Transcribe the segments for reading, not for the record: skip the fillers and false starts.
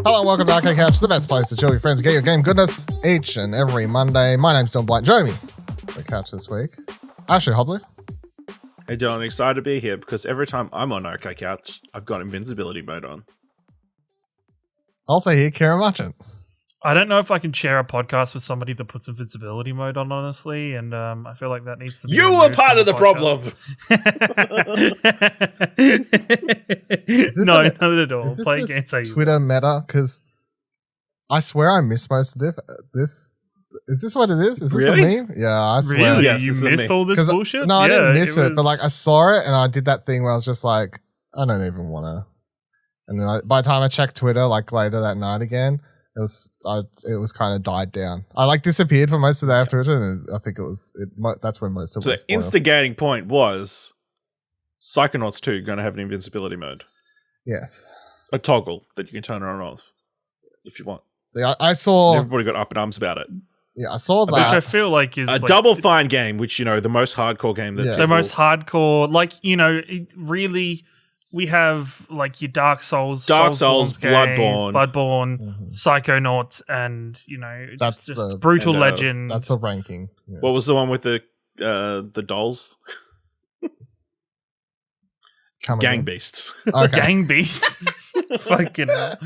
Hello and welcome to Arcade Couch, the best place to chill with your friends and get your game goodness each and every Monday. My name's Don Blight. Joining me on the couch this week, Ashley Hobley. Hey Don, excited to be here because every time I'm on Arcade Couch, I've got invincibility mode on. Also here, Kieran Marchant. I don't know if I can share a podcast with somebody that puts invincibility mode on, honestly, and I feel like that needs to be You were part of the problem! No, not at all. Is this Play this games how you Twitter meta? Because I swear I missed most of this. Is this what it is? Is this Really? a meme? Yeah, I swear. Really? Yes, you this is missed me. all this 'Cause bullshit? No, I didn't miss it, was- but like I saw it and I did that thing where I was just like, I don't even want to. And then by the time I checked Twitter, like later that night again, it was kind of died down. I like disappeared for most of the day after Twitter, and I think that's when most of it So was the spoiled. instigating point was Psychonauts 2 going to have an invincibility mode. Yes. A toggle that you can turn on and off if you want. See, I saw. And everybody got up in arms about it. Yeah, I saw Which I that. feel like is A like Double Fine game, which, you know, the most hardcore game that Yeah. the people- most hardcore, like, you know, really, we have like your Dark Souls, Souls, Bloodborne, Mhm. Psychonauts, and, you know, That's just the- Brutal and, Legend. That's the ranking. Yeah. What was the one with the dolls? Come Gang again. Beasts. Okay. Gang Beast. Fucking hell.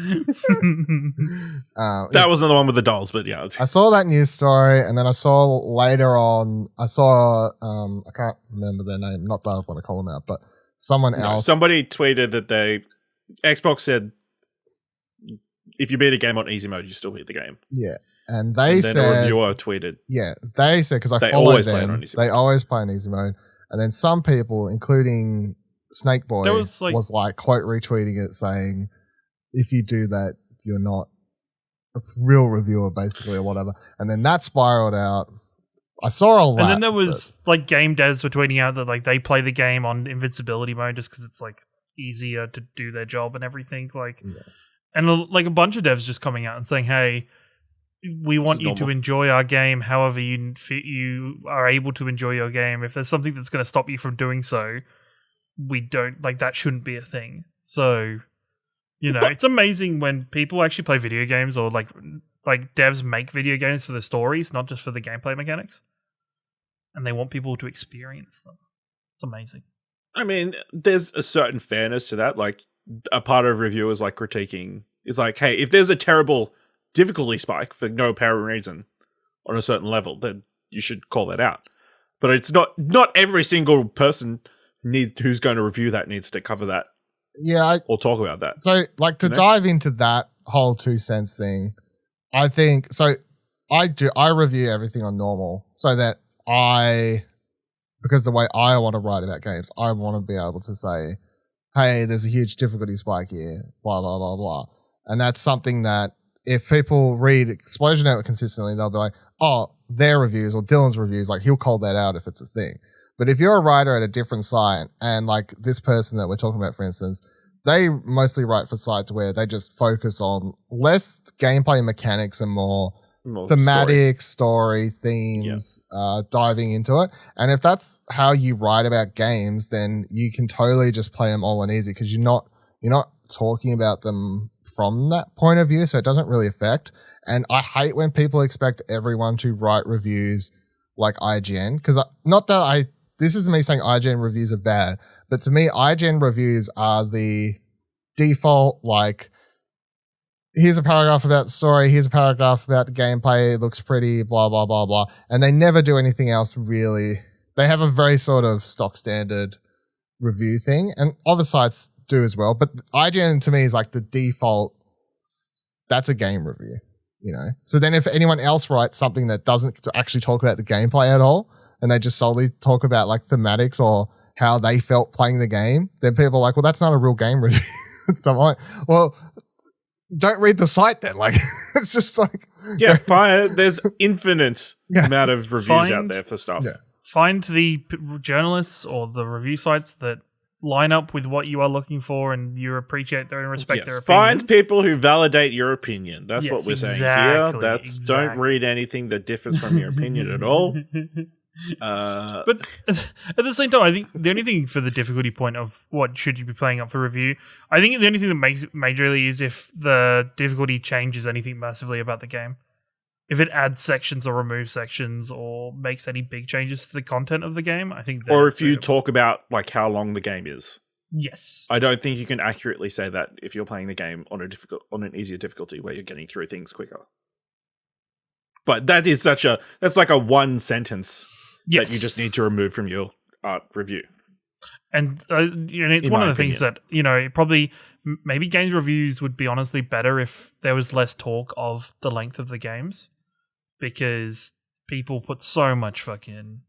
That wasn't the one with the dolls, but yeah. I saw that news story, and then I saw later on. I saw. I can't remember their name. Not that I want to call them out, but someone No, else. somebody tweeted that Xbox said if you beat a game on easy mode, you still beat the game. Yeah, and they And then a said. reviewer tweeted, Yeah, they said because I They followed always play it them. on easy They mode. always play in easy mode, and then some people, including Snake Boy, There was, like- quote retweeting it saying, "If you do that, you're not a real reviewer, basically, or whatever." And then that spiraled out. I saw all that. And then there was like game devs were tweeting out that like they play the game on invincibility mode just because it's like easier to do their job and everything. Like, Yeah. and like a bunch of devs just coming out and saying, "Hey, we want you to normal. enjoy our game. However, you are able to enjoy your game. If there's something that's going to stop you from doing so, we don't like that. Shouldn't be a thing." So, you know, it's amazing when people actually play video games or like devs make video games for the stories, not just for the gameplay mechanics. And they want people to experience them. It's amazing. I mean, there's a certain fairness to that. Like, a part of reviewers like critiquing is like, hey, if there's a terrible difficulty spike for no apparent reason on a certain level, then you should call that out. But it's not every single person who's going to review that needs to cover that yeah. or talk about that. So, like, to You know? dive into that whole 2 cents thing, I think so. I review everything on normal so that because the way I want to write about games, I want to be able to say, hey, there's a huge difficulty spike here, blah, blah, blah, blah. And that's something that if people read Explosion Network consistently, they'll be like, oh, their reviews or Dylan's reviews, like he'll call that out if it's a thing. But if you're a writer at a different site and like this person that we're talking about, for instance, they mostly write for sites where they just focus on less gameplay mechanics and more thematic story themes, diving into it. And if that's how you write about games, then you can totally just play them all on easy because you're not talking about them from that point of view, so it doesn't really affect. And I hate when people expect everyone to write reviews like IGN because this is me saying IGN reviews are bad, but to me IGN reviews are the default, like, here's a paragraph about the story, here's a paragraph about the gameplay, it looks pretty, blah, blah, blah, blah. And they never do anything else really. They have a very sort of stock standard review thing, and other sites do as well. But IGN to me is like the default, that's a game review, you know? So then if anyone else writes something that doesn't actually talk about the gameplay at all, and they just solely talk about like thematics or how they felt playing the game, then people are like, well, that's not a real game review. So I'm like, well, don't read the site then. Like, it's just like, Yeah, fine. There's infinite amount of reviews out there for stuff. Yeah. Find the journalists or the review sites that line up with what you are looking for and you appreciate their and respect their Yes, opinions. find people who validate your opinion. That's Yes, what we're saying exactly, here. Don't read anything that differs from your opinion at all. But at the same time, I think the only thing for the difficulty point of what should you be playing up for review, I think the only thing that makes it majorly is if the difficulty changes anything massively about the game. If it adds sections or removes sections or makes any big changes to the content of the game, I think. Or if you talk about like how long the game is. Yes. I don't think you can accurately say that if you're playing the game on an easier difficulty where you're getting through things quicker. But that's like a one sentence that you just need to remove from your review. And it's one of the things that, probably maybe games reviews would be honestly better if there was less talk of the length of the games, because people put so much fucking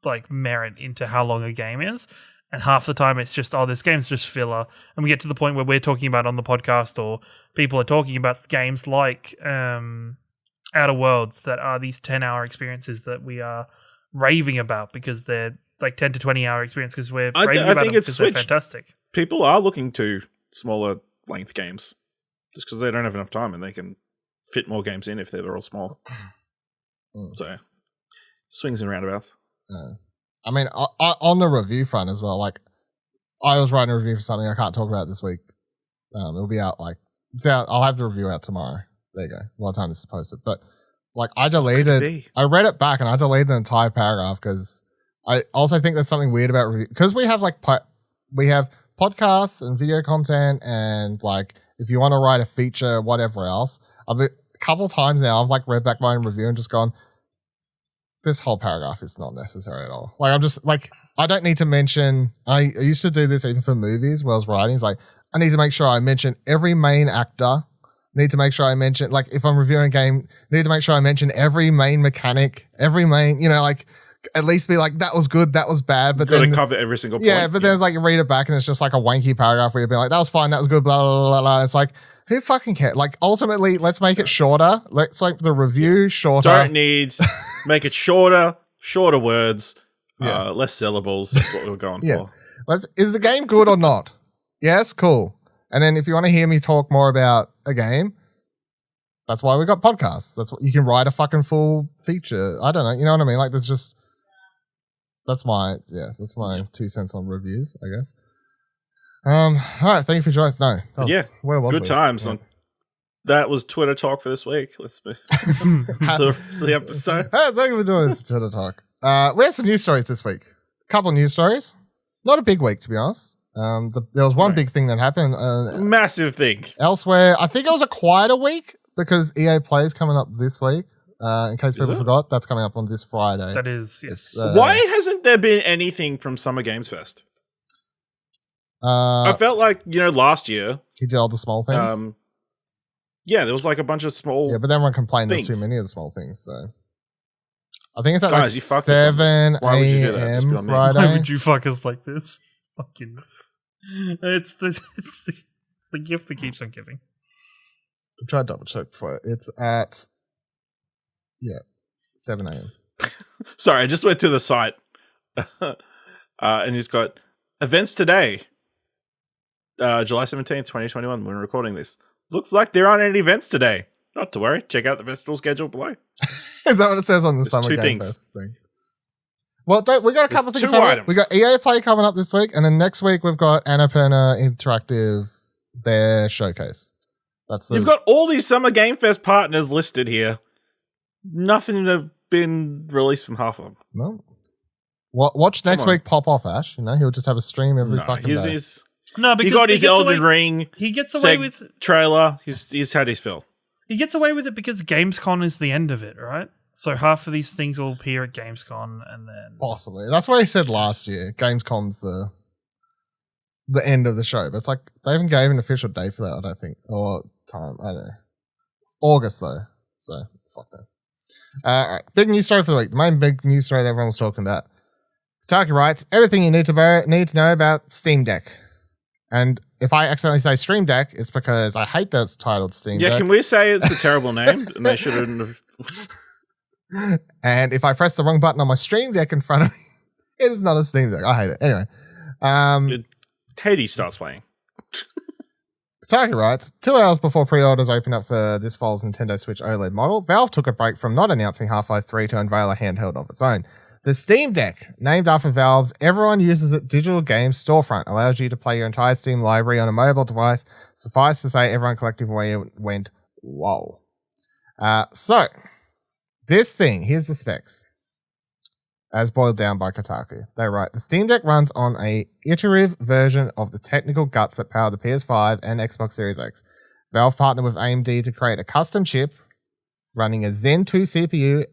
like merit into how long a game is. And half the time it's just, this game's just filler. And we get to the point where we're talking about on the podcast, or people are talking about games like Outer Worlds that are these 10-hour experiences that we are raving about because they're like 10 to 20-hour experience because we're raving about them because they're fantastic. People are looking to smaller length games just because they don't have enough time and they can fit more games in if they're all small. So, swings and roundabouts. I mean, on the review front as well, like, I was writing a review for something I can't talk about this week. It'll be out, I'll have the review out tomorrow. There you go. By the time this is posted. But, like, I read it back and I deleted an entire paragraph because I also think there's something weird about review. Because we have, we have podcasts and video content and, like, if you want to write a feature, whatever else. A couple times now, I've, read back my own review and just gone, this whole paragraph is not necessary at all. Like, I'm just like, I don't need to mention, I used to do this even for movies where I was writing. It's like, I need to make sure I mention every main actor. Need to make sure I mention, like, if I'm reviewing a game, need to make sure I mention every main mechanic, every main, at least be like, that was good, that was bad. But then cover every single point. Yeah, but then it's like, you read it back and it's just like a wanky paragraph where you're being like, that was fine, that was good, blah, blah, blah, blah. It's like, who fucking cares? Like, ultimately, let's make it shorter. Let's make the review shorter. Make it shorter words, less syllables. That's what we're going for. Is the game good or not? Yes, cool. And then if you want to hear me talk more about a game, that's why we got podcasts. That's what you can write a fucking full feature. I don't know. You know what I mean? Like, that's my 2 cents on reviews, I guess. All right, thank you for joining us. No, where was good times. Yeah. That was Twitter talk for this week. Let's move to the episode. Thank you for doing this Twitter talk. We have some news stories this week. A couple of news stories. Not a big week, to be honest. There was one big thing that happened. Massive thing. Elsewhere, I think it was a quieter week because EA Play is coming up this week. In case people forgot, that's coming up on this Friday. That is, yes. Why hasn't there been anything from Summer Games Fest? I felt like, last year he did all the small things. There was like a bunch of small. Yeah, but then everyone complained there's too many of the small things. So I think it's at 7 a.m. Friday. Why would you fuck us like this? Fucking, it's the gift that keeps on giving. I'll try to double check before it's at 7 a.m. Sorry, I just went to the site, and he's got events today. July 17th, 2021, when we're recording this. Looks like there aren't any events today. Not to worry. Check out the festival schedule below. Is that what it says on the Summer Game Fest thing? Well, we got a couple of things. We got EA Play coming up this week, and then next week we've got Annapurna Interactive, their showcase. You've got all these Summer Game Fest partners listed here. Nothing have been released from half of them. No. Watch next week pop off, Ash. He'll just have a stream every fucking day. No, because he got his Elden Ring. He gets away with trailer. He's had his fill. He gets away with it because Gamescom is the end of it, right? So half of these things will appear at Gamescom, and then possibly that's what he said last year. Gamescom's the end of the show, but it's like they haven't gave an official date for that. I don't think, or time. I don't know. It's August though, so fuck that. All right, big news story for the week. The main big news story that everyone was talking about. Kotaku writes everything you need to know about Steam Deck. And if I accidentally say Stream Deck, it's because I hate that it's titled Steam Deck. Yeah, can we say it's a terrible name? And they shouldn't have. And if I press the wrong button on my Stream Deck in front of me, it is not a Steam Deck. I hate it. Anyway. Hades starts playing. Kotaku writes, 2 hours before pre-orders open up for this fall's Nintendo Switch OLED model, Valve took a break from not announcing Half-Life 3 to unveil a handheld of its own. The Steam Deck, named after Valve's Everyone Uses It digital game storefront, allows you to play your entire Steam library on a mobile device. Suffice to say, everyone collectively went, whoa. So, this thing, here's the specs. As boiled down by Kotaku. They write, the Steam Deck runs on a iterative version of the technical guts that power the PS5 and Xbox Series X. Valve partnered with AMD to create a custom chip running a Zen 2 CPU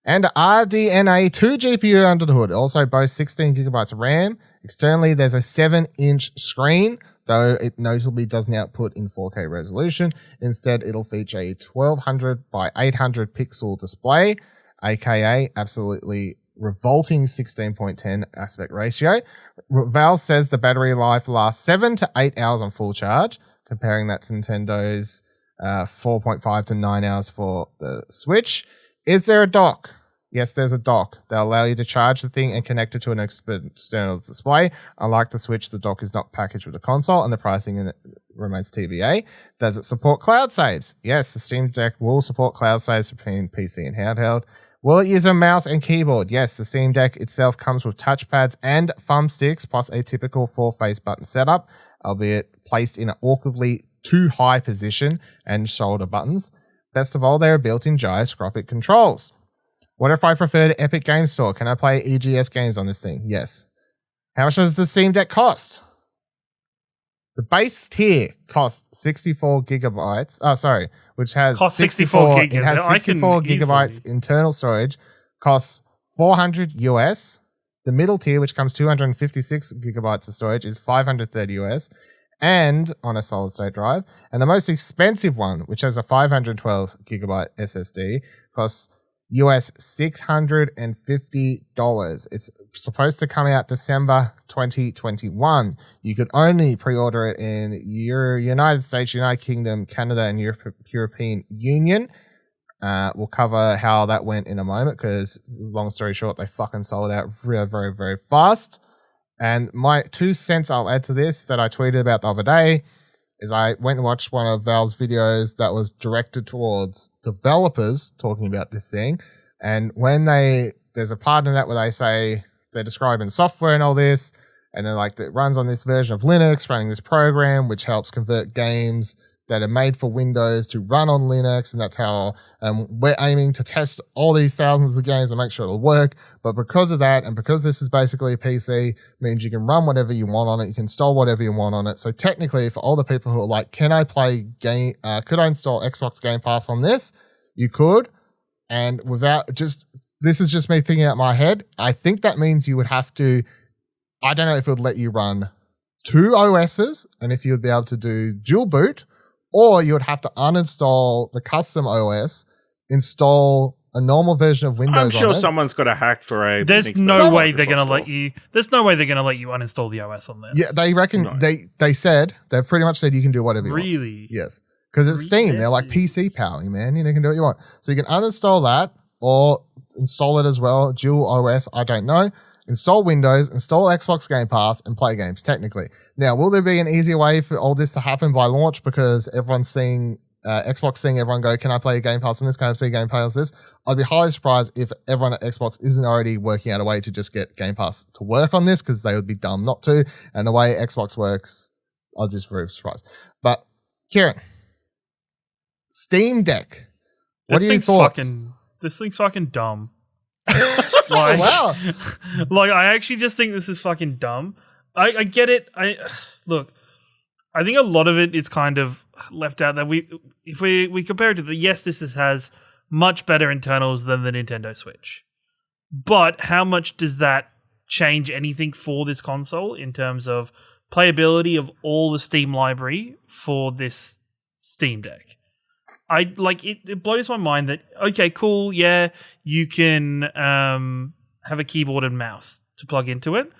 and a RDNA 2 GPU under the hood. It also boasts 16 gigabytes of RAM. Externally, there's a 7-inch screen, though it notably doesn't output in 4K resolution. Instead, it'll feature a 1200 by 800 pixel display, aka absolutely revolting 16:10 aspect ratio. Valve says the battery life lasts 7 to 8 hours on full charge, comparing that to Nintendo's 4.5 to 9 hours for the Switch. Is there a dock? Yes, there's a dock. They'll allow you to charge the thing and connect it to an external display. Unlike the Switch, the dock is not packaged with the console and the pricing in it remains TBA. Does it support cloud saves? Yes, the Steam Deck will support cloud saves between PC and handheld. Will it use a mouse and keyboard? Yes, the Steam Deck itself comes with touchpads and thumbsticks, plus a typical 4-face button setup, albeit placed in an awkwardly too high position and shoulder buttons. Best of all, there are built-in gyroscopic controls. What if I prefer the Epic Games Store? Can I play EGS games on this thing? Yes. How much does the Steam Deck cost? The base tier costs 64 gigabytes. Which has cost 64 gigabytes. It has 64 gigabytes internal storage. Costs $400 US. The middle tier, which comes 256 gigabytes of storage, is $530 US, and on a solid state drive. And the most expensive one, which has a 512 gigabyte SSD, costs US $650. It's supposed to come out December 2021. You could only pre-order it in United States, United Kingdom, Canada, and European Union. We'll cover how that went in a moment because, long story short, they fucking sold out very, very, very fast. And my 2 cents I'll add to this that I tweeted about the other day is I went and watched one of Valve's videos that was directed towards developers talking about this thing. And when there's a part in that where they say they're describing software and all this, and they're like, it runs on this version of Linux, running this program, which helps convert games that are made for Windows to run on Linux. And that's how we're aiming to test all these thousands of games and make sure it'll work. But because of that, and because this is basically a PC, means you can run whatever you want on it. You can install whatever you want on it. So technically, for all the people who are like, could I install Xbox Game Pass on this? You could. And this is just me thinking out my head. I think that means you would have to, I don't know if it would let you run 2 OSs and if you would be able to do dual boot, or you would have to uninstall the custom OS, install a normal version of Windows. I'm sure someone's got a hack for a. There's no way they're going to let you. There's no way they're going to let you uninstall the OS on this. Yeah, they reckon they've pretty much said you can do whatever you want. Really? Yes, because it's Steam. They're like PC power, man. You can do what you want. So you can uninstall that or install it as well. Dual OS, I don't know. Install Windows, install Xbox Game Pass, and play games, technically. Now, will there be an easier way for all this to happen by launch because everyone's seeing, Xbox seeing everyone go, can I play Game Pass on this? Can I see Game Pass on this? I'd be highly surprised if everyone at Xbox isn't already working out a way to just get Game Pass to work on this because they would be dumb not to. And the way Xbox works, I'd be very surprised. But, Kieran, Steam Deck, what are your thoughts? This thing's fucking dumb. Wow. Like, I actually just think this is fucking dumb. I get it. Look, I think a lot of it is kind of left out that if we compare it to yes, this has much better internals than the Nintendo Switch. But how much does that change anything for this console in terms of playability of all the Steam library for this Steam Deck? It blows my mind that, okay, cool, yeah, you can have a keyboard and mouse to plug into it,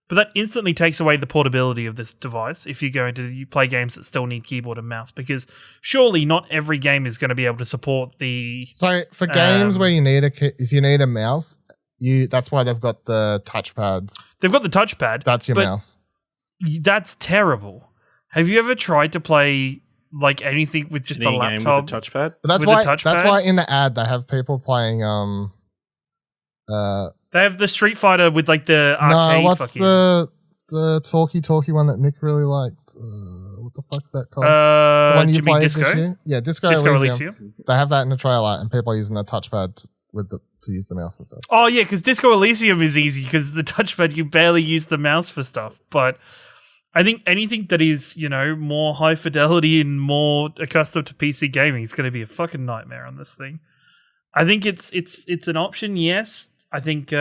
but that instantly takes away the portability of this device if you play games that still need keyboard and mouse, because surely not every game is going to be able to support the... So for games where you need if you need a mouse, that's why they've got the touchpads. They've got the touchpad. That's your mouse. That's terrible. Have you ever tried to play... like anything with just a laptop with a touchpad. But that's why in the ad they have people playing. They have the Street Fighter with like the arcade. No, what's fucking, the talkie one that Nick really liked? What the fuck's that called? The one do you you mean played Disco? this year? Yeah, Disco Elysium. They have that in the trailer, and people are using the touchpad to use the mouse and stuff. Oh yeah, because Disco Elysium is easy because the touchpad you barely use the mouse for stuff. But I think anything that is more high fidelity and more accustomed to PC gaming is going to be a fucking nightmare on this thing. I think it's an option. Yes, I think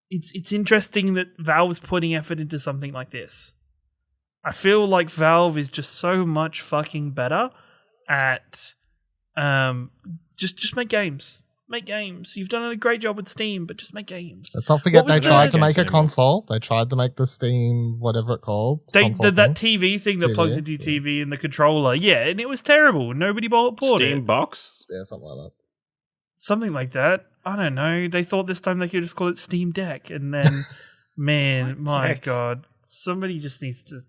it's interesting that Valve's putting effort into something like this. I feel like Valve is just so much fucking better at just make games. Make games. You've done a great job with Steam, but just make games. Let's not forget they tried to make a console. They tried to make the Steam, whatever it called. That TV thing that plugs into your TV and the controller. Yeah, and it was terrible. Nobody bought it. Steam Box? Yeah, something like that. Something like that. I don't know. They thought this time they could just call it Steam Deck. And then, man, my God. Somebody just needs to...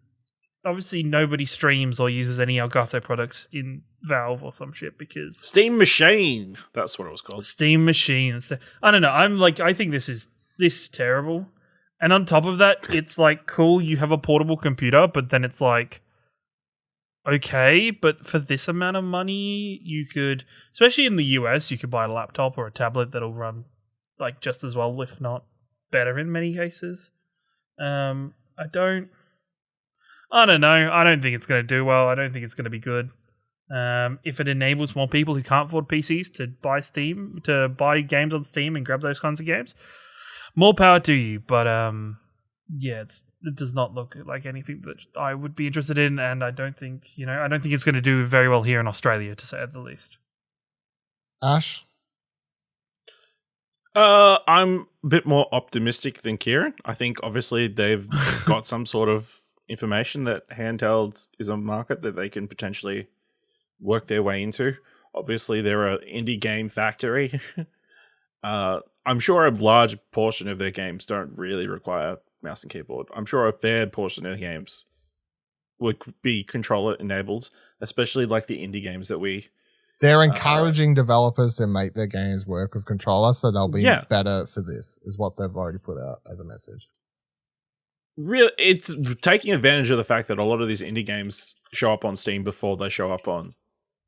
Obviously, nobody streams or uses any Elgato products in Valve or some shit because... Steam Machine. That's what it was called. Steam Machine. I don't know. I think this is terrible. And on top of that, it's like, cool, you have a portable computer, but then it's like, okay, but for this amount of money, you could... Especially in the US, you could buy a laptop or a tablet that'll run like just as well, if not better in many cases. I don't know. I don't think it's going to do well. I don't think it's going to be good. If it enables more people who can't afford PCs to buy games on Steam and grab those kinds of games, more power to you. But it does not look like anything that I would be interested in, and I don't think it's going to do very well here in Australia, to say the least. Ash? I'm a bit more optimistic than Kieran. I think obviously they've got some sort of information that handheld is a market that they can potentially work their way into. Obviously, they're an indie game factory. I'm sure a large portion of their games don't really require mouse and keyboard. I'm sure a fair portion of the games would be controller enabled, especially like the indie games that they're encouraging developers to make their games work with controller, so they'll be better for this, is what they've already put out as a message. Really, it's taking advantage of the fact that a lot of these indie games show up on Steam before they show up on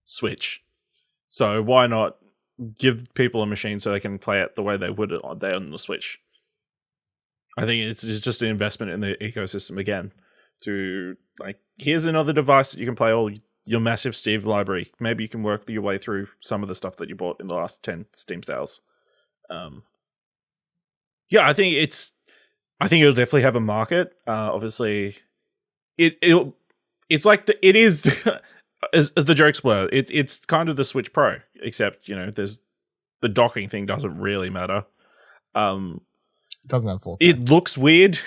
Switch. So why not give people a machine so they can play it the way they would on the Switch? I think it's just an investment in the ecosystem again. To like, here's another device that you can play all your massive Steam library. Maybe you can work your way through some of the stuff that you bought in the last 10 Steam sales. I think it'll definitely have a market. Obviously, it's like it is as the jokes were. It's kind of the Switch Pro, except there's the docking thing doesn't really matter. It doesn't have 4K. It looks weird.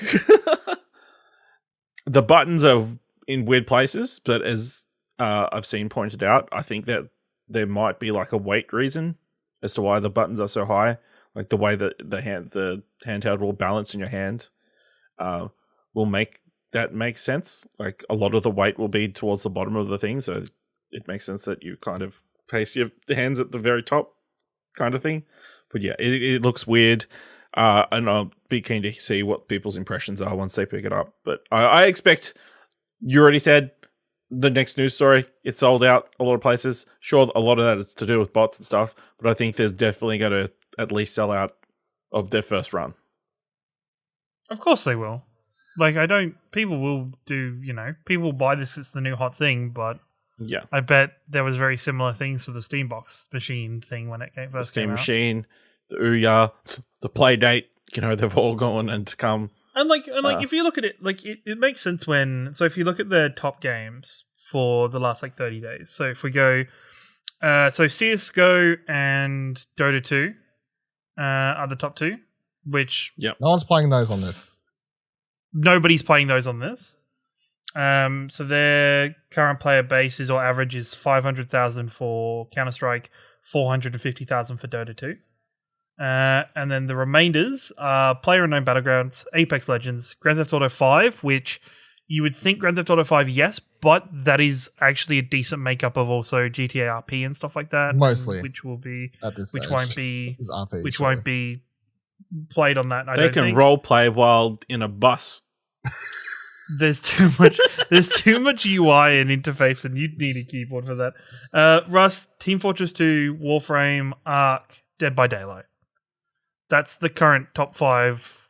The buttons are in weird places, but as I've seen pointed out, I think that there might be like a weight reason as to why the buttons are so high. Like the way that the handheld will balance in your hand will make that make sense. Like a lot of the weight will be towards the bottom of the thing, so it makes sense that you kind of place your hands at the very top kind of thing. But yeah, it looks weird. And I'll be keen to see what people's impressions are once they pick it up. But I expect, you already said, the next news story, it's sold out a lot of places. Sure, a lot of that is to do with bots and stuff, but I think they're definitely going to at least sell out of their first run. Of course they will. Like, people will do, people will buy this, it's the new hot thing, but yeah, I bet there was very similar things for the Steambox machine thing when it first came out. The Steam machine, the Ouya, the Playdate, they've all gone and come. And if you look at it, it makes sense so if you look at the top games for the last 30 days. So if we go, so CSGO and Dota 2 are the top two, which... Yep. No one's playing those on this. Nobody's playing those on this. So their current player base or average is 500,000 for Counter-Strike, 450,000 for Dota 2. And then the remainders are PlayerUnknown Battlegrounds, Apex Legends, Grand Theft Auto 5, which You would think Grand Theft Auto 5, yes, but that is actually a decent makeup of also GTA RP and stuff like that. Mostly, which will be at this stage. which won't be played on that. They can role play while in a bus. There's too much. There's too much UI and interface, and you'd need a keyboard for that. Rust, Team Fortress 2, Warframe, Ark, Dead by Daylight. That's the current top 5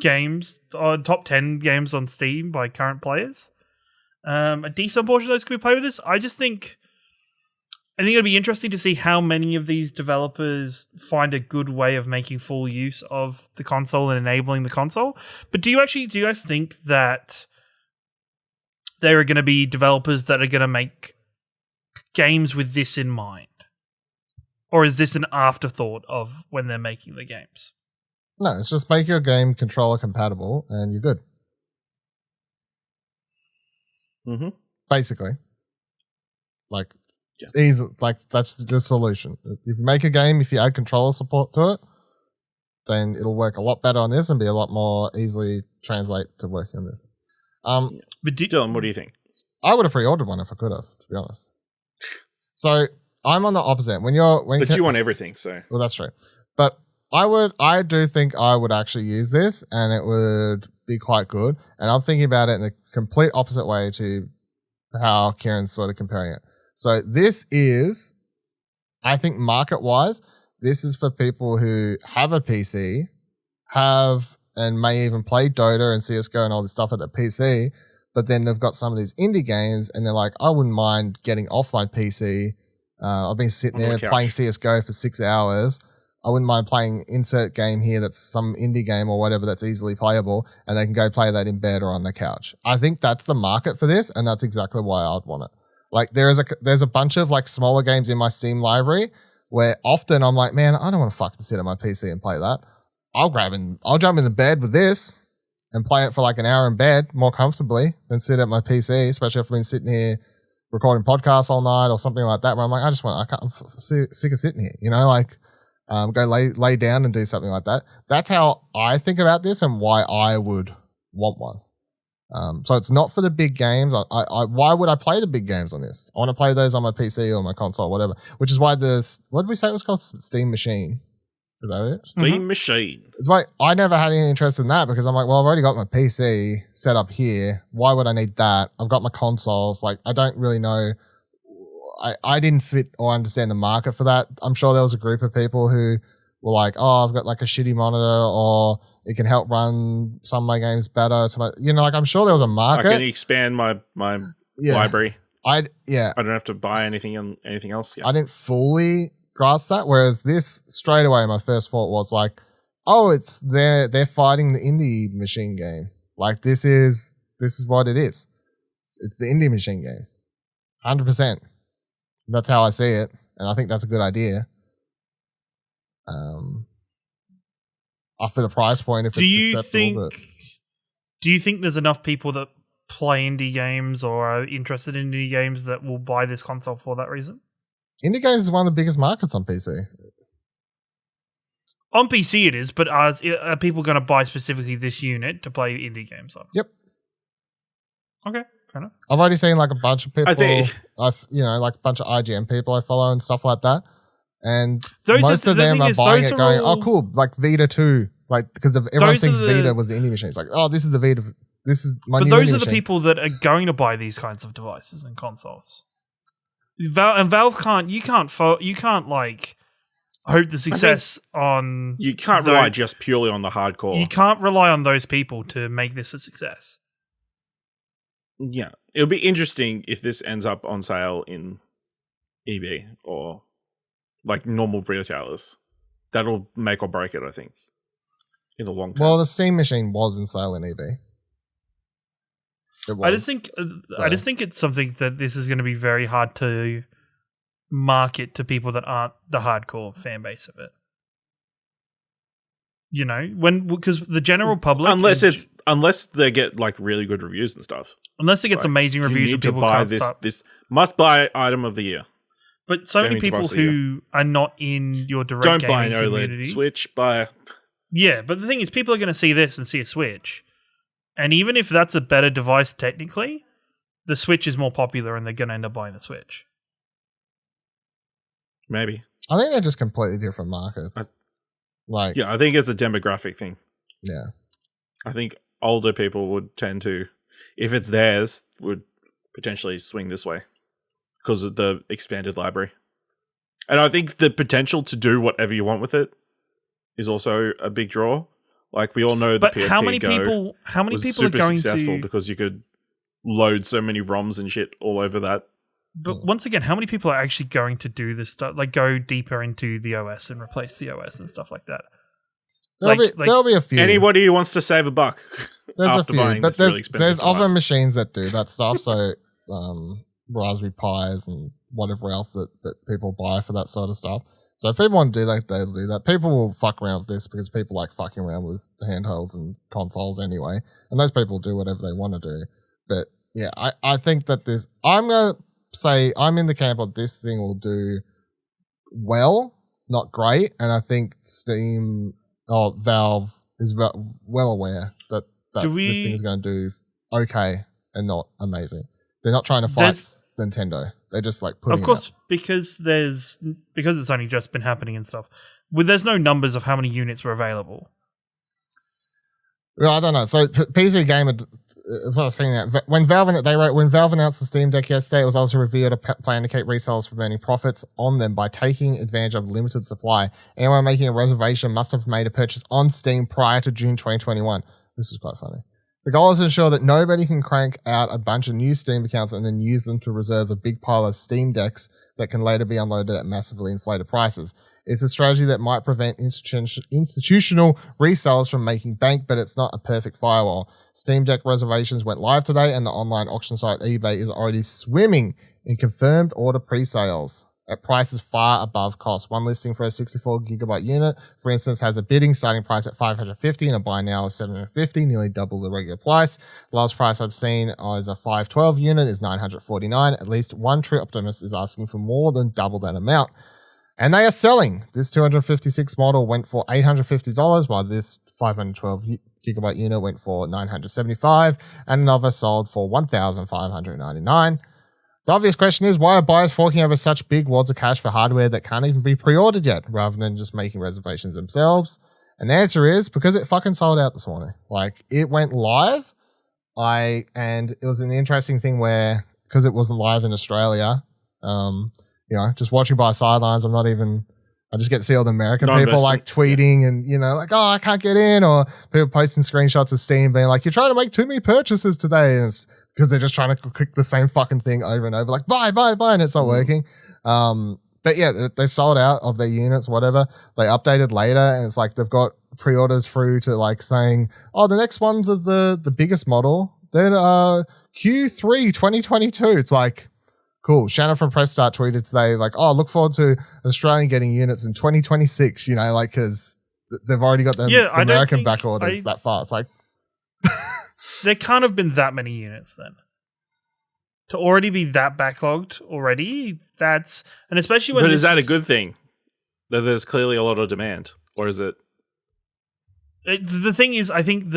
games, top 10 games on Steam by current players. A decent portion of those can be played with this. I think it'll be interesting to see how many of these developers find a good way of making full use of the console and enabling the console. But do you guys think that there are going to be developers that are going to make games with this in mind? Or is this an afterthought of when they're making the games? No, it's just make your game controller compatible and you're good. Mm-hmm. Basically. Easy, that's the solution. If you make a game, if you add controller support to it, then it'll work a lot better on this and be a lot more easily translate to working on this. But Dylan, what do you think? I would have pre-ordered one if I could have, to be honest. So I'm on the opposite. But you want everything, so. Well, that's true. But I do think I would actually use this and it would be quite good. And I'm thinking about it in the complete opposite way to how Kieran's sort of comparing it. So this is, I think market-wise, this is for people who have a PC, and may even play Dota and CSGO and all this stuff at their PC, but then they've got some of these indie games and they're like, I wouldn't mind getting off my PC. I've been sitting there playing CSGO for 6 hours. I wouldn't mind playing insert game here that's some indie game or whatever that's easily playable, and they can go play that in bed or on the couch. I think that's the market for this, and that's exactly why I'd want it. There's a bunch of smaller games in my Steam library where often I'm like, man, I don't want to fucking sit at my PC and play that. I'll jump in the bed with this and play it for an hour in bed more comfortably than sit at my PC, especially if I've been sitting here recording podcasts all night or something like that, where I'm like, I'm sick of sitting here, go lay down and do something like that. That's how I think about this and why I would want one. So it's not for the big games. Why would I play the big games on this? I want to play those on my PC or my console, whatever. Which is why what did we say it was called? Steam Machine. Is that it? Steam Machine. It's why I never had any interest in that because I'm like, well, I've already got my PC set up here. Why would I need that? I've got my consoles. I don't really know. I didn't fit or understand the market for that. I'm sure there was a group of people who were like, oh, I've got a shitty monitor or it can help run some of my games better. I'm sure there was a market. I can expand my library. I don't have to buy anything else. Yeah. I didn't fully grasp that. Whereas this straight away, my first thought was it's they're fighting the indie machine game. This is what it is. It's the indie machine game. 100%. That's how I see it. And I think that's a good idea. For the price point, if it's acceptable. Do you think there's enough people that play indie games or are interested in indie games that will buy this console for that reason? Indie games is one of the biggest markets on PC. On PC it is, but are people going to buy specifically this unit to play indie games on? Yep. Okay, fair enough. I've already seen a bunch of people. I think a bunch of IGN people I follow and stuff like that. And most of them are buying it going, oh, cool, Vita 2. Because everyone thinks Vita was the indie machine. It's oh, this is the Vita. This is my new indie machine. But those are the people that are going to buy these kinds of devices and consoles. Valve can't hope the success on. You can't rely just purely on the hardcore. You can't rely on those people to make this a success. Yeah. It'll be interesting if this ends up on sale in eBay or normal retailers. That'll make or break it, I think, in the long term. Well, the Steam machine was in sale in eBay. I just think it's something that this is going to be very hard to market to people that aren't the hardcore fan base of it. Because the general public, unless they get really good reviews and stuff, unless it gets amazing reviews, you need to buy this must buy item of the year. But so many people who are not in your direct gaming community, Switch, buy. Yeah, but the thing is, people are going to see this and see a Switch. And even if that's a better device technically, the Switch is more popular and they're going to end up buying the Switch. Maybe. I think they're just completely different markets. I think it's a demographic thing. Yeah. I think older people would tend to, if it's theirs, would potentially swing this way because of the expanded library. And I think the potential to do whatever you want with it is also a big draw. Like we all know the PSP how many Go people was are super going successful to, because you could load so many ROMs and shit all over that. but once again, how many people are actually going to do this stuff, like go deeper into the OS and replace the OS and stuff like that? There'll be a few. Anybody who wants to save a buck There's a after few, buying but this really expensive there's other device. machines that do that stuff. So Raspberry Pis and whatever else that people buy for that sort of stuff. So if people want to do that, they'll do that. People will fuck around with this because people like fucking around with handhelds and consoles anyway. And those people do whatever they want to do. But yeah, I think that I'm going to say I'm in the camp of this thing will do well, not great. And I think Valve is well aware that this thing is going to do okay and not amazing. They're not trying to fight Nintendo. They're just like putting of course, it out. because it's only just been happening and stuff. There's no numbers of how many units were available. Well, I don't know. So PC Gamer, what I was saying that when Valve announced the Steam Deck yesterday, it was also revealed a plan to keep resellers from earning profits on them by taking advantage of limited supply. Anyone making a reservation must have made a purchase on Steam prior to June 2021. This is quite funny. The goal is to ensure that nobody can crank out a bunch of new Steam accounts and then use them to reserve a big pile of Steam Decks that can later be unloaded at massively inflated prices. It's a strategy that might prevent institutional resellers from making bank, but it's not a perfect firewall. Steam Deck reservations went live today, and the online auction site eBay is already swimming in confirmed order pre-sales at prices far above cost. One listing for a 64GB unit, for instance, has a bidding starting price at $550 and a buy now of $750, nearly double the regular price. The lowest price I've seen is a 512 unit is $949. At least one true optimist is asking for more than double that amount. And they are selling. This 256 model went for $850, while this 512GB unit went for $975, and another sold for $1,599. The obvious question is, why are buyers forking over such big wads of cash for hardware that can't even be pre-ordered yet, rather than just making reservations themselves? And the answer is, because it fucking sold out this morning. Like, it went live, and it was an interesting thing where, because it wasn't live in Australia, just watching by sidelines, I just get to see all the American people like tweeting and, like, oh, I can't get in, or people posting screenshots of Steam being like, you're trying to make too many purchases today. And it's because they're just trying to click the same fucking thing over and over, like, buy, and it's not working. But yeah, they sold out of their units, whatever. They updated later, and it's like they've got pre-orders through to like saying, oh, the next one's of the biggest model. Then Q3 2022. It's like, cool. Shannon from Press Start tweeted today, like, oh, look forward to Australian getting units in 2026, because they've already got the American back orders that far. It's like, there can't have been that many units then. To already be that backlogged already, and especially when. But is that a good thing? That there's clearly a lot of demand, or is it? The thing is, I think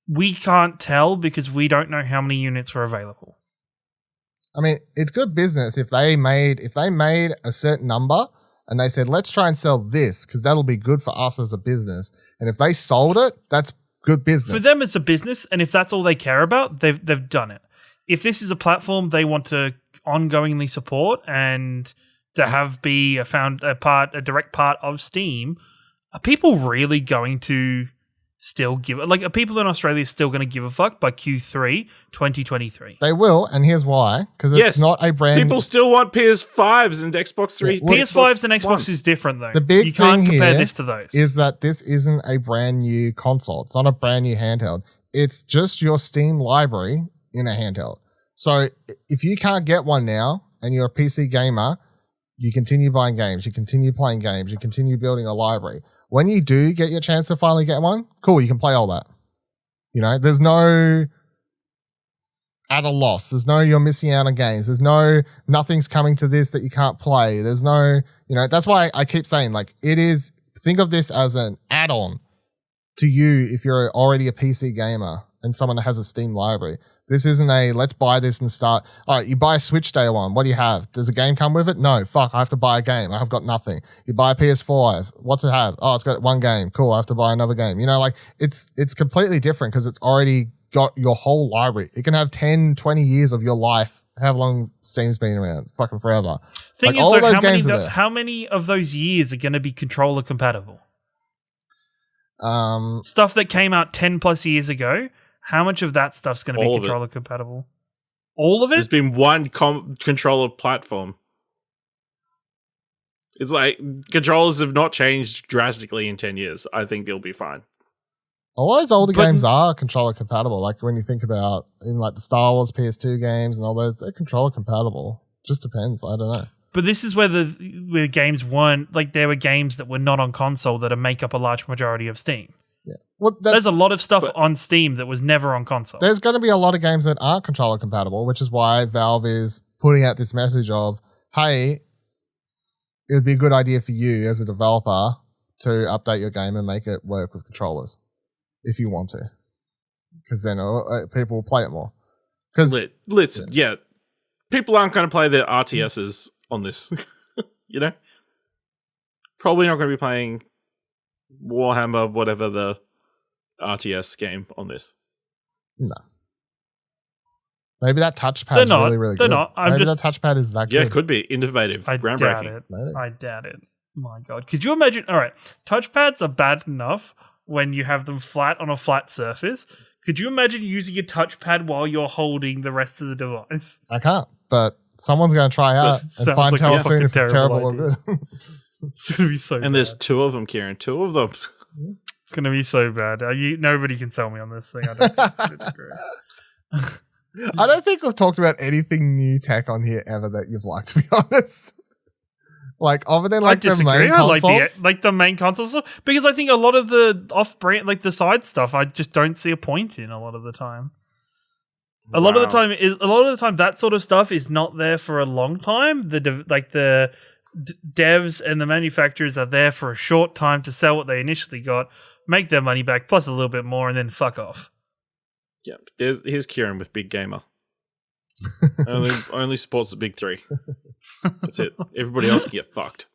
we can't tell because we don't know how many units were available. I mean, it's good business if they made a certain number and they said, let's try and sell this because that'll be good for us as a business. And if they sold it, that's good business. For them, it's a business, and if that's all they care about, they've done it. If this is a platform they want to ongoingly support and to have be a direct part of Steam, are people really going to still give it? Like, are people in Australia still going to give a fuck by Q3 2023? They will, and here's why. Because it's not a brand... People still want PS5s and Xbox 3. PS5s and Xbox is different, though. The big you can't thing compare here this to those. Is that this isn't a brand new console. It's not a brand new handheld. It's just your Steam library in a handheld. So if you can't get one now and you're a PC gamer, you continue buying games, you continue playing games, you continue building a library. When you do get your chance to finally get one, cool, you can play all that. There's no at a loss. There's no you're missing out on games. There's no nothing's coming to this that you can't play. There's no, that's why I keep saying, like, think of this as an add-on to you if you're already a PC gamer and someone that has a Steam library. This isn't a let's buy this and start. All right, you buy a Switch day one. What do you have? Does a game come with it? No. Fuck, I have to buy a game. I have got nothing. You buy a PS5. What's it have? Oh, it's got one game. Cool, I have to buy another game. You know, like it's completely different because it's already got your whole library. It can have 10, 20 years of your life. How long Steam's been around? Fucking forever. Thing like, is, all though, those games are there. how many of those years are going to be controller compatible? Stuff that came out 10 plus years ago, how much of that stuff's going to be controller compatible? All of it? There's been one controller platform. It's like controllers have not changed drastically in 10 years. I think they'll be fine. All those older games are controller compatible. Like when you think about in like the Star Wars PS2 games and all those, they're controller compatible. Just depends. I don't know. But this is where where games weren't, like there were games that were not on console that make up a large majority of Steam. Yeah. Well, there's a lot of stuff on Steam that was never on console. There's going to be a lot of games that aren't controller compatible, which is why Valve is putting out this message of, hey, it would be a good idea for you as a developer to update your game and make it work with controllers if you want to. Because then people will play it more. Listen, yeah. People aren't going to play their RTSs on this. You know? Probably not going to be playing Warhammer, whatever the RTS game on this. No. Maybe that touchpad is really, really good. They're not. Maybe that touchpad is that good. Yeah, it could be. Innovative. Groundbreaking. I doubt it. My God. Could you imagine? All right. Touchpads are bad enough when you have them flat on a flat surface. Could you imagine using a touchpad while you're holding the rest of the device? I can't, but someone's going to try out and find tell soon if it's terrible or good. It's going to be so bad. And there's two of them, Kieran. Two of them. It's going to be so bad. Nobody can sell me on this thing. I don't think it's going to be great. I don't think we've talked about anything new tech on here ever that you've liked, to be honest. Like, other than like the main consoles? Like the main consoles, because I think a lot of the off-brand, like the side stuff, I just don't see a point in a lot of the time. A lot of the time, that sort of stuff is not there for a long time. The devs and the manufacturers are there for a short time to sell what they initially got, make their money back, plus a little bit more, and then fuck off. Yeah, here's Kieran with Big Gamer. only supports the big three. That's it. Everybody else can get fucked.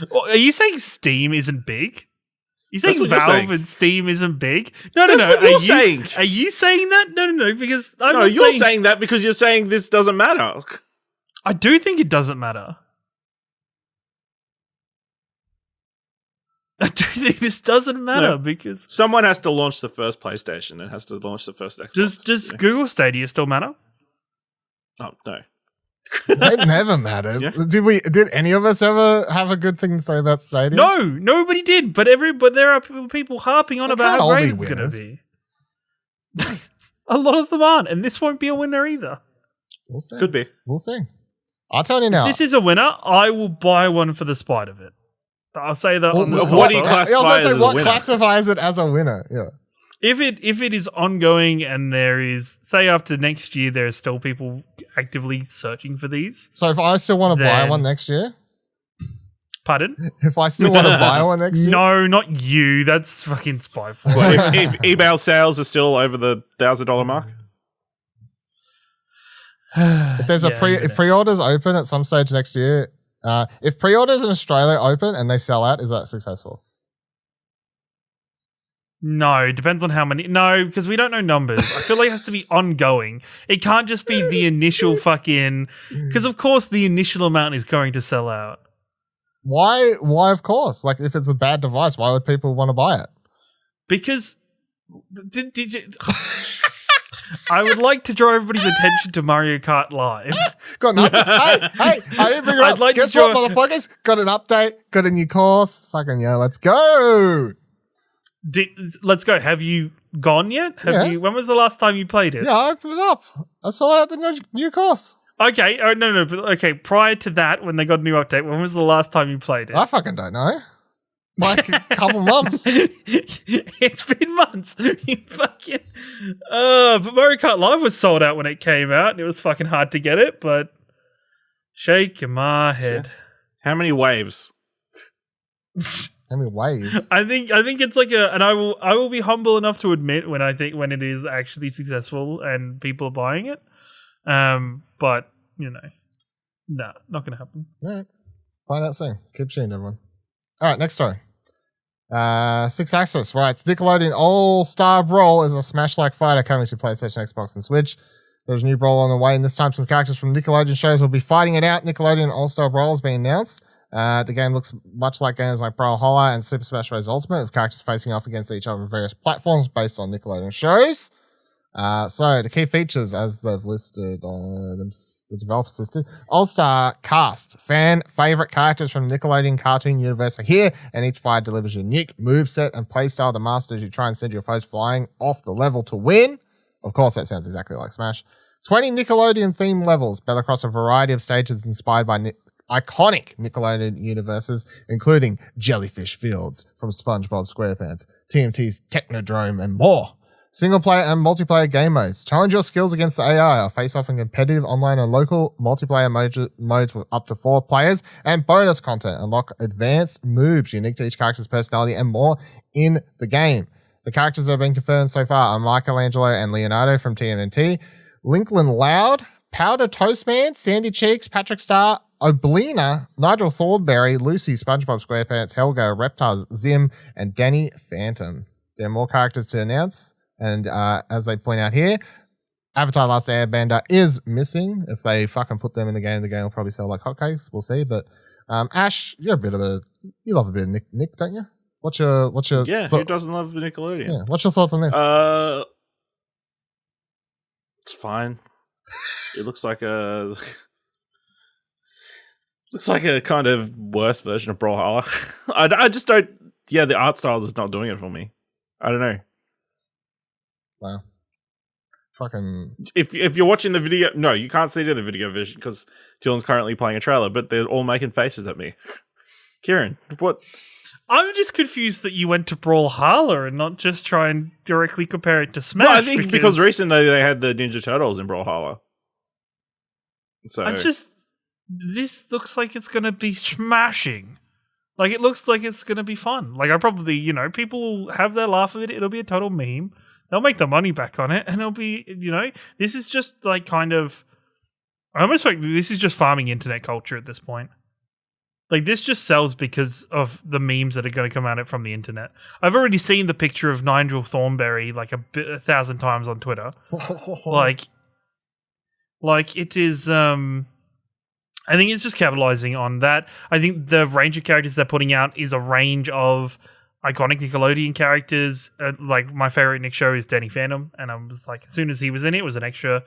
Well, are you saying Steam isn't big? You saying Valve and Steam isn't big? No. What you're saying. Are you saying that? No. Because you're saying that because you're saying this doesn't matter. I do think it doesn't matter. I do think this doesn't matter because someone has to launch the first PlayStation and has to launch the first Xbox. Does Google Stadia still matter? Oh no, it never mattered. Yeah. Did any of us ever have a good thing to say about Stadia? No, nobody did. But there are people harping on about how great it's going to be. A lot of them aren't, and this won't be a winner either. We'll see. Could be. We'll see. I'll tell you now. If this is a winner, I will buy one for the spite of it. I'll say that on this. What do you classify as a winner? What classifies it as a winner? Yeah. If it is ongoing and there is, say after next year, there are still people actively searching for these. So if I still want to buy one next year? Pardon? If I still want to buy one next year? No, not you. That's fucking spiteful. Well, if eBay sales are still over the $1,000 mark? If there's if pre-orders open at some stage next year, if pre-orders in Australia open and they sell out, is that successful? No, it depends on how many. No, because we don't know numbers. I feel like it has to be ongoing. It can't just be the initial fucking... Because, of course, the initial amount is going to sell out. Why, of course? Like, if it's a bad device, why would people want to buy it? Because... I would like to draw everybody's attention to Mario Kart Live. Got an update. Hey, I didn't bring it up. Guess what, motherfuckers? Got an update. Got a new course. Fucking yeah, let's go. Let's go. Have you gone yet? When was the last time you played it? Yeah, I opened it up. I saw it at the new course. Okay. Oh, no. But okay, prior to that, when they got a new update, when was the last time you played it? I fucking don't know. Like a couple months. It's been months. But Mario Kart Live was sold out when it came out, and it was fucking hard to get it, but shaking my head. How many waves? How many waves? I think it's like and I will be humble enough to admit when it is actually successful and people are buying it. But no, not gonna happen. All right. Find out soon. Keep tuned, everyone. All right, next story. Six Axis writes, Nickelodeon All-Star Brawl is a Smash-like fighter coming to PlayStation, Xbox, and Switch. There's a new brawl on the way, and this time some characters from Nickelodeon shows will be fighting it out. Nickelodeon All-Star Brawl has been announced. The game looks much like games like Brawlhalla and Super Smash Bros. Ultimate, with characters facing off against each other on various platforms based on Nickelodeon shows. So the key features, as they've listed, the developers listed, All-Star Cast, fan favorite characters from Nickelodeon cartoon universe are here, and each fighter delivers a unique moveset and playstyle to master as you try and send your foes flying off the level to win. Of course, that sounds exactly like Smash. 20 Nickelodeon-themed levels, battle across a variety of stages inspired by iconic Nickelodeon universes, including Jellyfish Fields from SpongeBob SquarePants, TMT's Technodrome, and more. Single-player and multiplayer game modes. Challenge your skills against the AI or face off in competitive online and local multiplayer modes with up to 4 players, and bonus content. Unlock advanced moves unique to each character's personality and more in the game. The characters that have been confirmed so far are Michelangelo and Leonardo from TMNT, Lincoln Loud, Powder Toastman, Sandy Cheeks, Patrick Star, Oblina, Nigel Thornberry, Lucy, SpongeBob SquarePants, Helga, Reptile, Zim, and Danny Phantom. There are more characters to announce. And as they point out here, Avatar Last Airbender is missing. If they fucking put them in the game will probably sell like hotcakes. We'll see. But Ash, you love a bit of Nick, don't you? What's your who doesn't love Nickelodeon? Yeah. What's your thoughts on this? It's fine. It looks like a kind of worse version of Brawlhalla. I just don't. Yeah, the art style is not doing it for me. I don't know. Wow. Fucking. If you're watching the video, no, you can't see it in the video version because Dylan's currently playing a trailer, but they're all making faces at me. Kieran, what? I'm just confused that you went to Brawlhalla and not just try and directly compare it to Smash. Well, I think because recently they had the Ninja Turtles in Brawlhalla. So this looks like it's going to be smashing. Like, it looks like it's going to be fun. Like, I probably, people will have their laugh of it. It'll be a total meme. They'll make the money back on it, and it'll be, this is just like kind of, I almost like this is just farming internet culture at this point. Like, this just sells because of the memes that are going to come at it from the internet. I've already seen the picture of Nigel Thornberry like 1,000 times on Twitter. like it is, I think it's just capitalizing on that. I think the range of characters they're putting out is a range of iconic Nickelodeon characters. Like, my favorite Nick show is Danny Phantom, and I was like, as soon as he was in it was an extra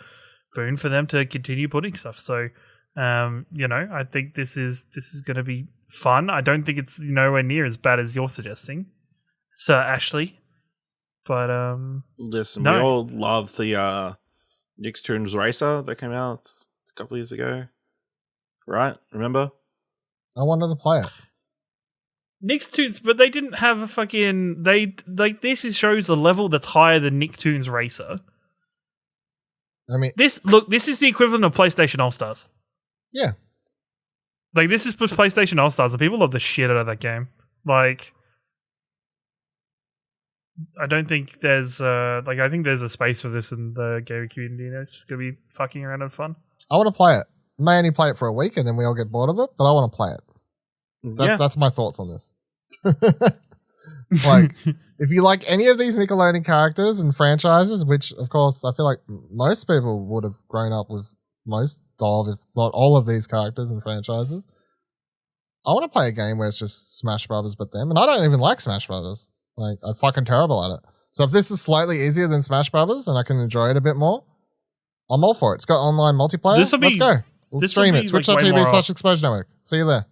boon for them to continue putting stuff. So, I think this is going to be fun. I don't think it's nowhere near as bad as you're suggesting, Sir Ashley. But listen, we all love the Nicktoons Racer that came out a couple of years ago, right? Remember? I wanted to play it. Nicktoons, but they didn't have a fucking. This shows a level that's higher than Nicktoons Racer. I mean, this is the equivalent of PlayStation All Stars. Yeah, like, this is PlayStation All Stars, and people love the shit out of that game. Like, I don't think there's I think there's a space for this in the gaming community. It's just gonna be fucking around and fun. I want to play it. May only play it for a week, and then we all get bored of it. But I want to play it. That's my thoughts on this. Like, if you like any of these Nickelodeon characters and franchises, which of course I feel like most people would have grown up with most of, if not all of these characters and franchises, I want to play a game where it's just Smash Brothers but them. And I don't even like Smash Brothers. Like, I'm fucking terrible at it. So if this is slightly easier than Smash Brothers and I can enjoy it a bit more, I'm all for it. It's got online multiplayer. Let's go. We'll stream it. Twitch.tv/Exposure Network. See you there.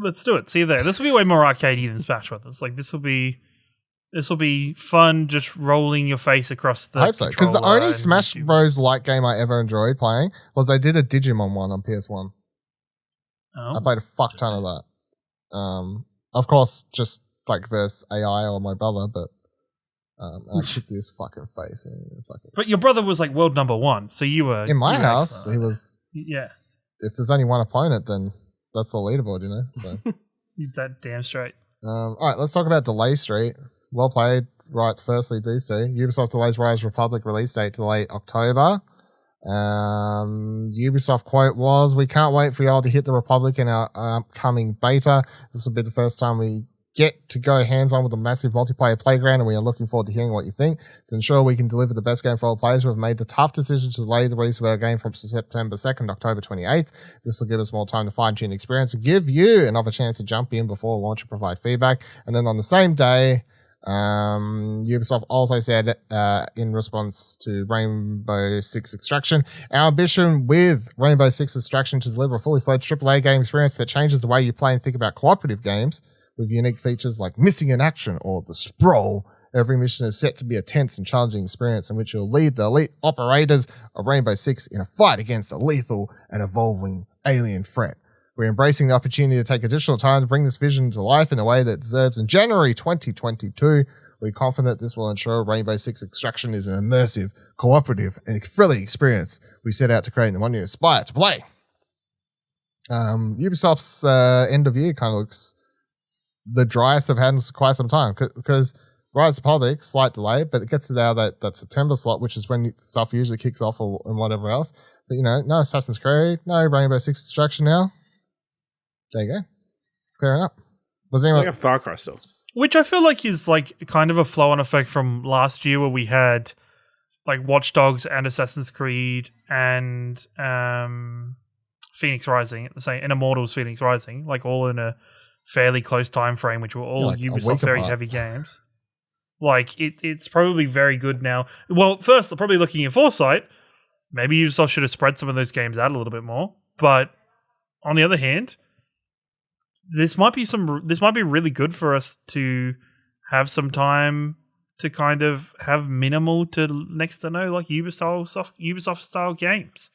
Let's do it. See you there. This will be way more arcadey than Smash Brothers. Like, this will be fun, just rolling your face across the. I hope so, because the only Smash Bros. Like game I ever enjoyed playing was they did a Digimon one on PS1. Oh. I played a fuck ton of that. Of course, just like versus AI or my brother, but I kicked his fucking face. But your brother was like world number 1, so you were in my house. He was. Yeah. If there's only one opponent, then that's the leaderboard, So. That damn straight. All right, let's talk about Delay Street. Well played. Right, firstly, these two. Ubisoft delays Rise Republic release date to late October. Ubisoft quote was, "We can't wait for y'all to hit the Republic in our upcoming beta. This will be the first time we get to go hands-on with a massive multiplayer playground, and we are looking forward to hearing what you think. To ensure we can deliver the best game for all players, we've made the tough decision to delay the release of our game from September 2nd, October 28th. This will give us more time to fine-tune the experience and give you another chance to jump in before launch and provide feedback." And then on the same day, Ubisoft also said, in response to Rainbow Six Extraction, "Our ambition with Rainbow Six Extraction to deliver a fully fledged AAA game experience that changes the way you play and think about cooperative games with unique features like missing in action or the sprawl. Every mission is set to be a tense and challenging experience in which you'll lead the elite operators of Rainbow Six in a fight against a lethal and evolving alien threat. We're embracing the opportunity to take additional time to bring this vision to life in a way that it deserves. In January 2022, we're confident this will ensure Rainbow Six Extraction is an immersive, cooperative, and thrilling experience we set out to create and one you aspire to play." Ubisoft's end of year kind of looks the driest I've had in quite some time, because Rise Republic, slight delay, but it gets to now that September slot, which is when stuff usually kicks off and whatever else. But, no Assassin's Creed, no Rainbow Six Extraction now. There you go. Clearing up. Was anyone... Like a Far Cry still. Which I feel like is like kind of a flow-on effect from last year where we had like Watch Dogs and Assassin's Creed and Phoenix Rising at the same, and Immortals Phoenix Rising, like all in a fairly close time frame, which were all like Ubisoft very heavy games. Like it's probably very good now. Well, first, probably looking at foresight, maybe Ubisoft should have spread some of those games out a little bit more. But on the other hand, this might be really good for us to have some time to kind of have minimal to next to no like Ubisoft style games.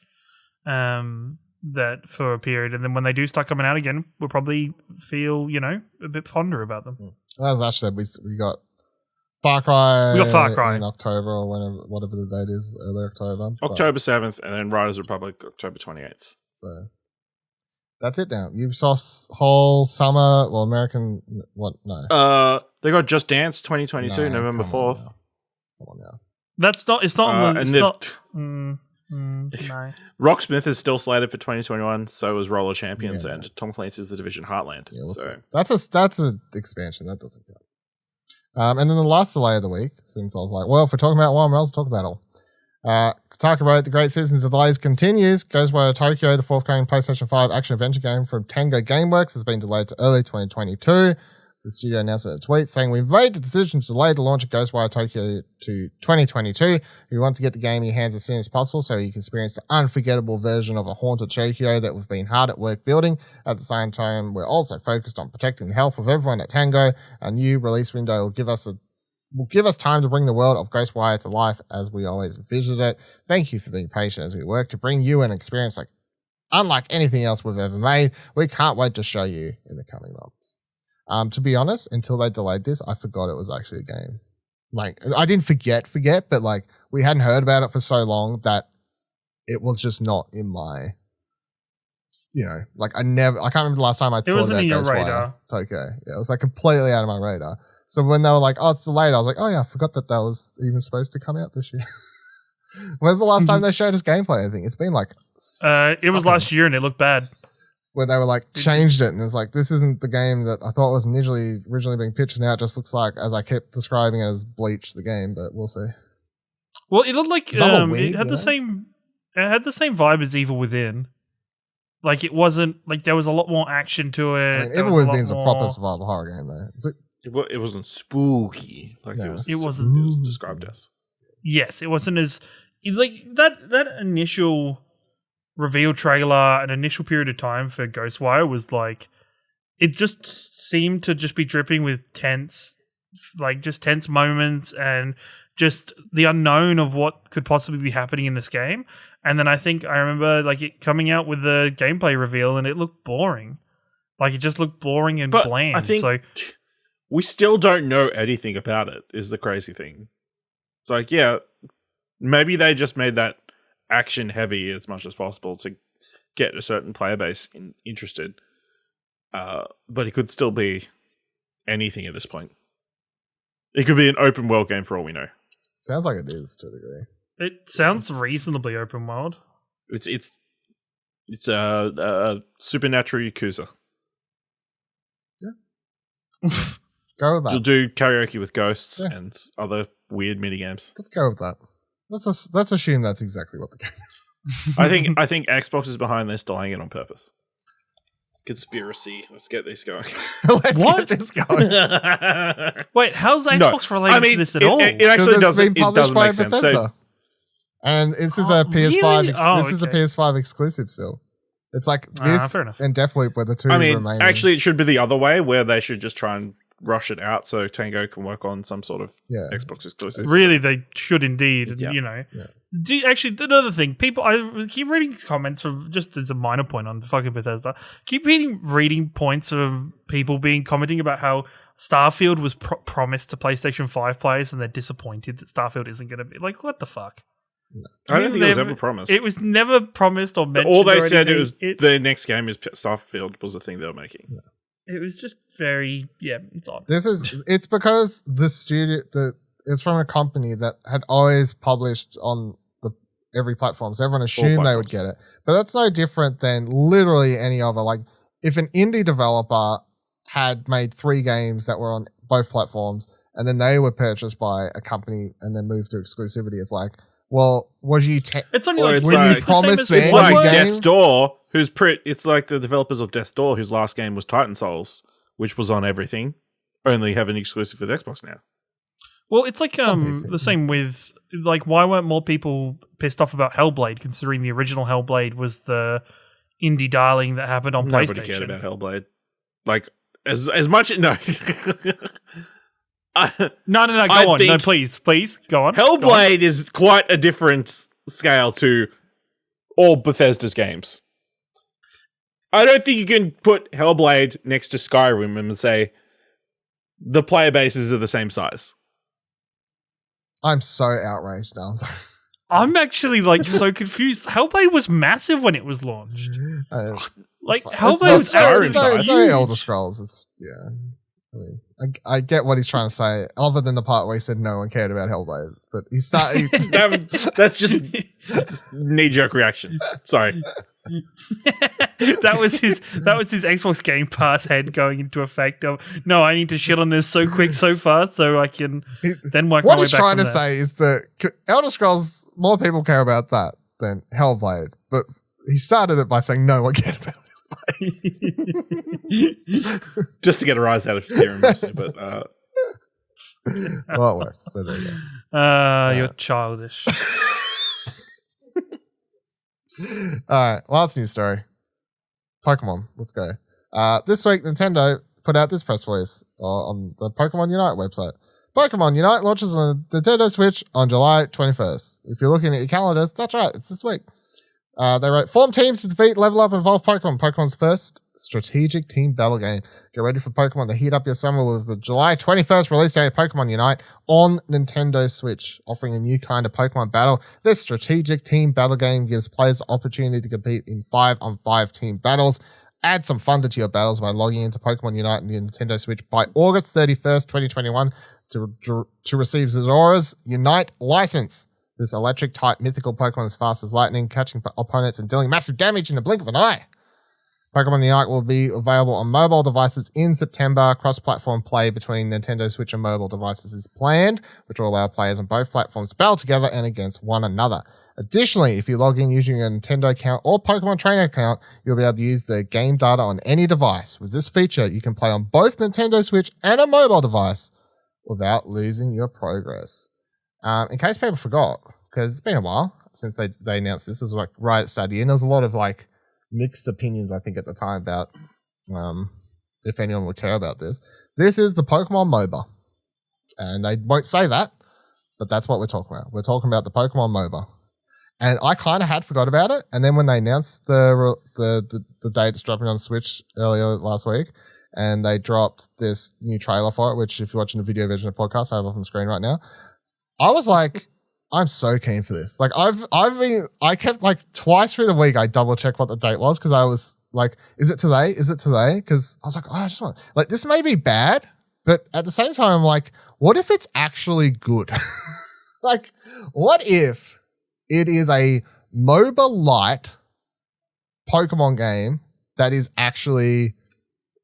That for a period, and then when they do start coming out again, we'll probably feel a bit fonder about them. As Ash said, we got Far Cry. We got Far Cry in October or whatever the date is, early October. October 7th, and then Riders Republic October 28th. So that's it now. Ubisoft's whole summer, well, American, what? No. They got Just Dance 2022, November 4th. Come on now. That's not. It's not. And it's not. No. Rocksmith is still slated for 2021. So is Roller Champions and Tom Clancy's The Division Heartland. Yeah, so that's an expansion. That doesn't count. And then the last delay of the week, since I was like, well, if we're talking about one, else talk about it all. Kotaku wrote, "The great Citizens of Delays continues. Ghostwire Tokyo, the forthcoming PlayStation 5 action-adventure game from Tango Gameworks, has been delayed to early 2022. The studio announced in a tweet saying, "We've made the decision to delay the launch of Ghostwire Tokyo to 2022. We want to get the game in your hands as soon as possible so you can experience the unforgettable version of a haunted Tokyo that we've been hard at work building. At the same time, we're also focused on protecting the health of everyone at Tango. A new release window will give us time to bring the world of Ghostwire to life as we always envisioned it. Thank you for being patient as we work to bring you an experience unlike anything else we've ever made. We can't wait to show you in the coming months." To be honest, until they delayed this, I forgot it was actually a game. Like, I didn't forget, but like we hadn't heard about it for so long that it was just not in my, like I can't remember the last time I thought about Ghostwire Tokyo. Yeah, it was like completely out of my radar. So when they were like, "Oh, it's delayed," I was like, "Oh yeah, I forgot that was even supposed to come out this year." When's the last time they showed us gameplay? I think it's been like it was last year and it looked bad. Where they were like changed it and it's like, this isn't the game that I thought was originally being pitched. Now it just looks like, as I kept describing it, as Bleach the game, but we'll see. Well, it looked like it had the same vibe as Evil Within. Like it wasn't like there was a lot more action to it. I mean, Evil Within's a proper survival horror game though. It wasn't spooky like it was described as. Yes, it wasn't as like that initial reveal trailer, an initial period of time for Ghostwire was like, it just seemed to just be dripping with tense moments and just the unknown of what could possibly be happening in this game. And then I remember like it coming out with the gameplay reveal and it looked boring. Like it just looked boring and bland. I think we still don't know anything about it is the crazy thing. It's like, yeah, maybe they just made that action heavy as much as possible to get a certain player base interested, but it could still be anything at this point. It could be an open world game for all we know. Sounds like it is to a degree. It sounds reasonably open world. It's a supernatural Yakuza. Yeah. Go with that. You'll do karaoke with ghosts and other weird mini games. Let's go with that. Let's assume that's exactly what the game is. I think Xbox is behind this, delaying it on purpose. Conspiracy. Let's get this going. Get this going. Wait, how's Xbox related to this at all? It actually doesn't. Been published It by doesn't make Bethesda. sense. So, and this is a PS5. Really? This is a PS5 exclusive still. It's like this fair enough. and Deathloop were the two remaining. Actually, it should be the other way, where they should just try and rush it out so Tango can work on some sort of Xbox exclusive. Really, they should indeed. Yeah. You know. Yeah. Actually, another thing, I keep reading comments from, just as a minor point on fucking Bethesda, keep reading points of people commenting about how Starfield was promised to PlayStation 5 players and they're disappointed that Starfield isn't going to be. Like, what the fuck? No. I don't think it was ever promised. It was never promised or mentioned. All they said anything. the next game is Starfield was the thing they were making. Yeah. It was just very, it's odd. It's because the studio it's from a company that had always published on every platform, so everyone assumed they would get it. But that's no different than literally any other. Like, if an indie developer had made 3 games that were on both platforms, and then they were purchased by a company and then moved to exclusivity, it's like, well, was you? It's only Or like it's like- promised It's One like game? Death's Door, it's like the developers of Death's Door, whose last game was Titan Souls, which was on everything, only have an exclusive with Xbox now. Well, it's like PC. the same with, like, why weren't more people pissed off about Hellblade, considering the original Hellblade was the indie darling that happened on Nobody PlayStation? cared about Hellblade. Like, as much... No. No, go on. No, please, go on. Hellblade is quite a different scale to all Bethesda's games. I don't think you can put Hellblade next to Skyrim and say the player bases are the same size. I'm so outraged now. I'm actually like so confused. Hellblade was massive when it was launched. Like Hellblade was it's very Elder Scrolls. It's I mean, I get what he's trying to say, other than the part where he said no one cared about Hellblade. But he started. That's just knee-jerk reaction. Sorry. that was his Xbox Game Pass head going into effect of, no, I need to shit on this so quick, so fast, so I can then work my way back. What he's trying to there. say is that Elder Scrolls, more people care about that than Hellblade. But he started it by saying no one cared about Hellblade. Just to get a rise out of Kieran mostly, but well, it worked. So there you go. You're childish. All right, last news story. Pokemon, let's go. This week, Nintendo put out this press release on the Pokemon Unite website. Pokemon Unite launches on the Nintendo Switch on July 21st. If you're looking at your calendars, that's right, it's this week. They wrote, form teams to defeat, level up, and evolve Pokemon. Pokemon's first strategic team battle game. Get ready for Pokemon to heat up your summer with the July 21st release date of Pokemon Unite on Nintendo Switch, offering a new kind of Pokemon battle. This strategic team battle game gives players the opportunity to compete in 5-on-5 team battles. Add some fun to your battles by logging into Pokemon Unite on your Nintendo Switch by August 31st, 2021 to receive Zora's Unite license. This electric-type mythical Pokemon is fast as lightning, catching opponents and dealing massive damage in the blink of an eye. Pokemon Unite will be available on mobile devices in September. Cross-platform play between Nintendo Switch and mobile devices is planned, which will allow players on both platforms to battle together and against one another. Additionally, if you log in using a Nintendo account or Pokemon Trainer account, you'll be able to use the game data on any device. With this feature, you can play on both Nintendo Switch and a mobile device without losing your progress. In case people forgot, because it's been a while since they announced this. It was like right at study, and there was a lot of like mixed opinions, I think, at the time about if anyone would care about this. This is the Pokemon MOBA. And they won't say that, but that's what we're talking about. We're talking about the Pokemon MOBA. And I kind of had forgot about it. And then when they announced the date it's dropping on Switch earlier last week, and they dropped this new trailer for it, which if you're watching the video version of the podcast, I have up on the screen right now. I was like, I'm so keen for this. Like I kept like twice through the week, I double checked what the date was because I was like, is it today? Is it today? Because I was like, oh, I just want, like, this may be bad, But at the same time, I'm like, what if it's actually good? Like, what if it is a MOBA light Pokemon game that is actually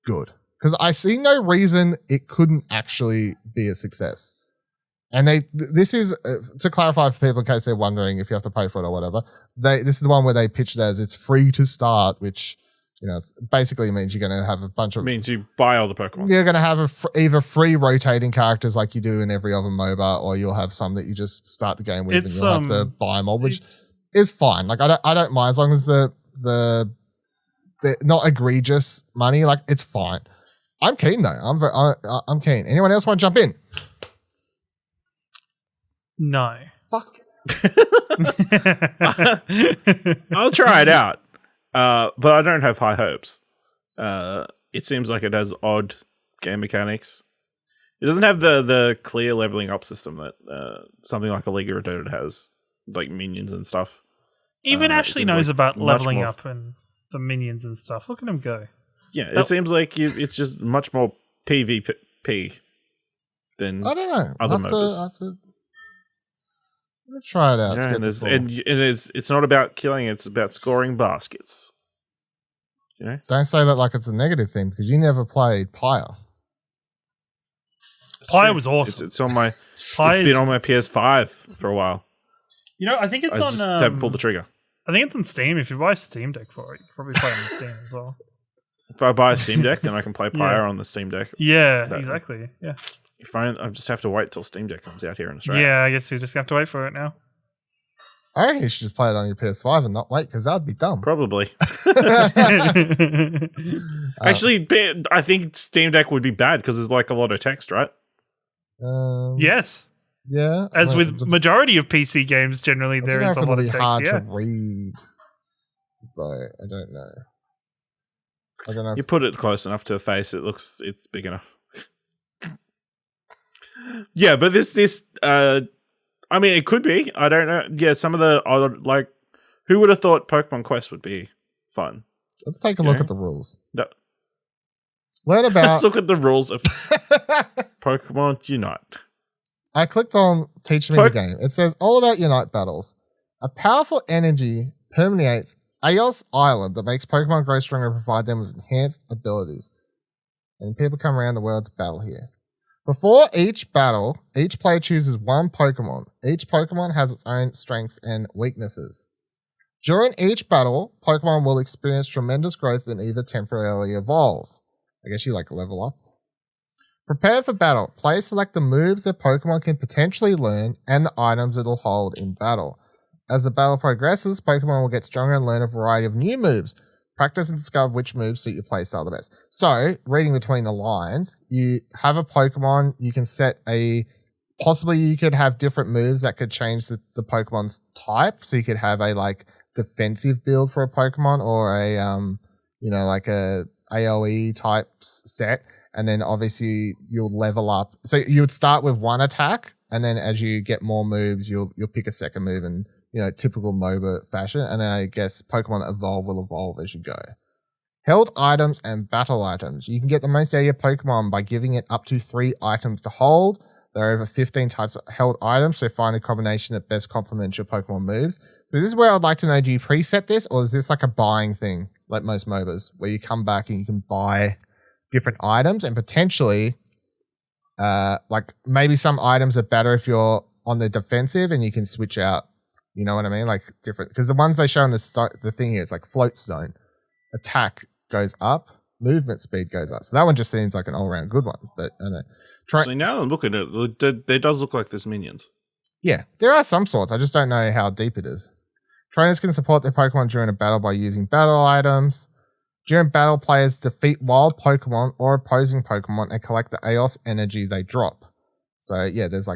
good? Because I see no reason it couldn't actually be a success. And this is, to clarify for people in case they're wondering if you have to pay for it or whatever, this is the one where they pitched it as it's free to start, which, basically means you're going to have a bunch of... means you buy all the Pokemon. You're going to have either free rotating characters like you do in every other MOBA, or you'll have some that you just start the game with and you'll have to buy them all, which is fine. Like, I don't mind as long as they're not egregious money. Like, it's fine. I'm keen though. I'm keen. Anyone else want to jump in? No. Fuck. I'll try it out, but I don't have high hopes. It seems like it has odd game mechanics. It doesn't have the clear leveling up system that something like a League of Dota has, like minions and stuff. Even Ashley knows about leveling up and the minions and stuff. Look at him go. Yeah, it seems like it's just much more PvP than I don't know. other MOBAs. I'm gonna try it out. Yeah, it's not about killing, it's about scoring baskets. Don't say that like it's a negative thing, because you never played Pyre. Pyre was awesome. It's on my it's been on my PS5 for a while. I think it's I just haven't pulled the trigger. I think it's on Steam. If you buy a Steam Deck for it, you can probably play it on Steam as well. If I buy a Steam Deck, then I can play Pyre on the Steam Deck. Yeah, exactly. Yeah. If I just have to wait till Steam Deck comes out here in Australia. Yeah, I guess you just have to wait for it now. I reckon you should just play it on your PS5 and not wait, because that would be dumb. Probably. Actually, I think Steam Deck would be bad because there's like a lot of text, right? Yes. Yeah. As with majority of PC games, generally there is a lot of text. Hard to read, though. I don't know. You put it close enough to a face, it's big enough. Yeah, but this I mean, it could be. I don't know. Yeah, some of the other, like, who would have thought Pokemon Quest would be fun? Let's take a look at the rules. Learn about. Let's look at the rules of Pokemon Unite. I clicked on Teach Me the Game. It says all about Unite battles. A powerful energy permeates Aos Island that makes Pokemon grow stronger and provide them with enhanced abilities. And people come around the world to battle here. Before each battle, each player chooses one Pokemon. Each Pokemon has its own strengths and weaknesses. During each battle, Pokemon will experience tremendous growth and either temporarily evolve. I guess you like level up. Prepare for battle. Players select the moves their Pokemon can potentially learn and the items it'll hold in battle. As the battle progresses, Pokemon will get stronger and learn a variety of new moves. Practice and discover which moves suit your playstyle the best. So, reading between the lines, you have a Pokemon, you can set possibly you could have different moves that could change the Pokemon's type. So you could have a defensive build for a Pokemon, or a like a AoE type set. And then obviously you'll level up. So you would start with one attack, and then as you get more moves, you'll pick a second move and typical MOBA fashion. And then I guess Pokemon will evolve as you go. Held items and battle items. You can get the most out of your Pokemon by giving it up to 3 items to hold. There are over 15 types of held items, so find a combination that best complements your Pokemon moves. So this is where I'd like to know, do you preset this, or is this like a buying thing, like most MOBAs, where you come back and you can buy different items and potentially maybe some items are better if you're on the defensive and you can switch out, you know what I mean? Like different, because the ones they show on the thing here, it's like float stone. Attack goes up, movement speed goes up. So that one just seems like an all-round good one, but I don't know. So now I'm looking at it, there does look like there's minions. Yeah, there are some sorts. I just don't know how deep it is. Trainers can support their Pokemon during a battle by using battle items. During battle, players defeat wild Pokemon or opposing Pokemon and collect the Aos energy they drop. So yeah, there's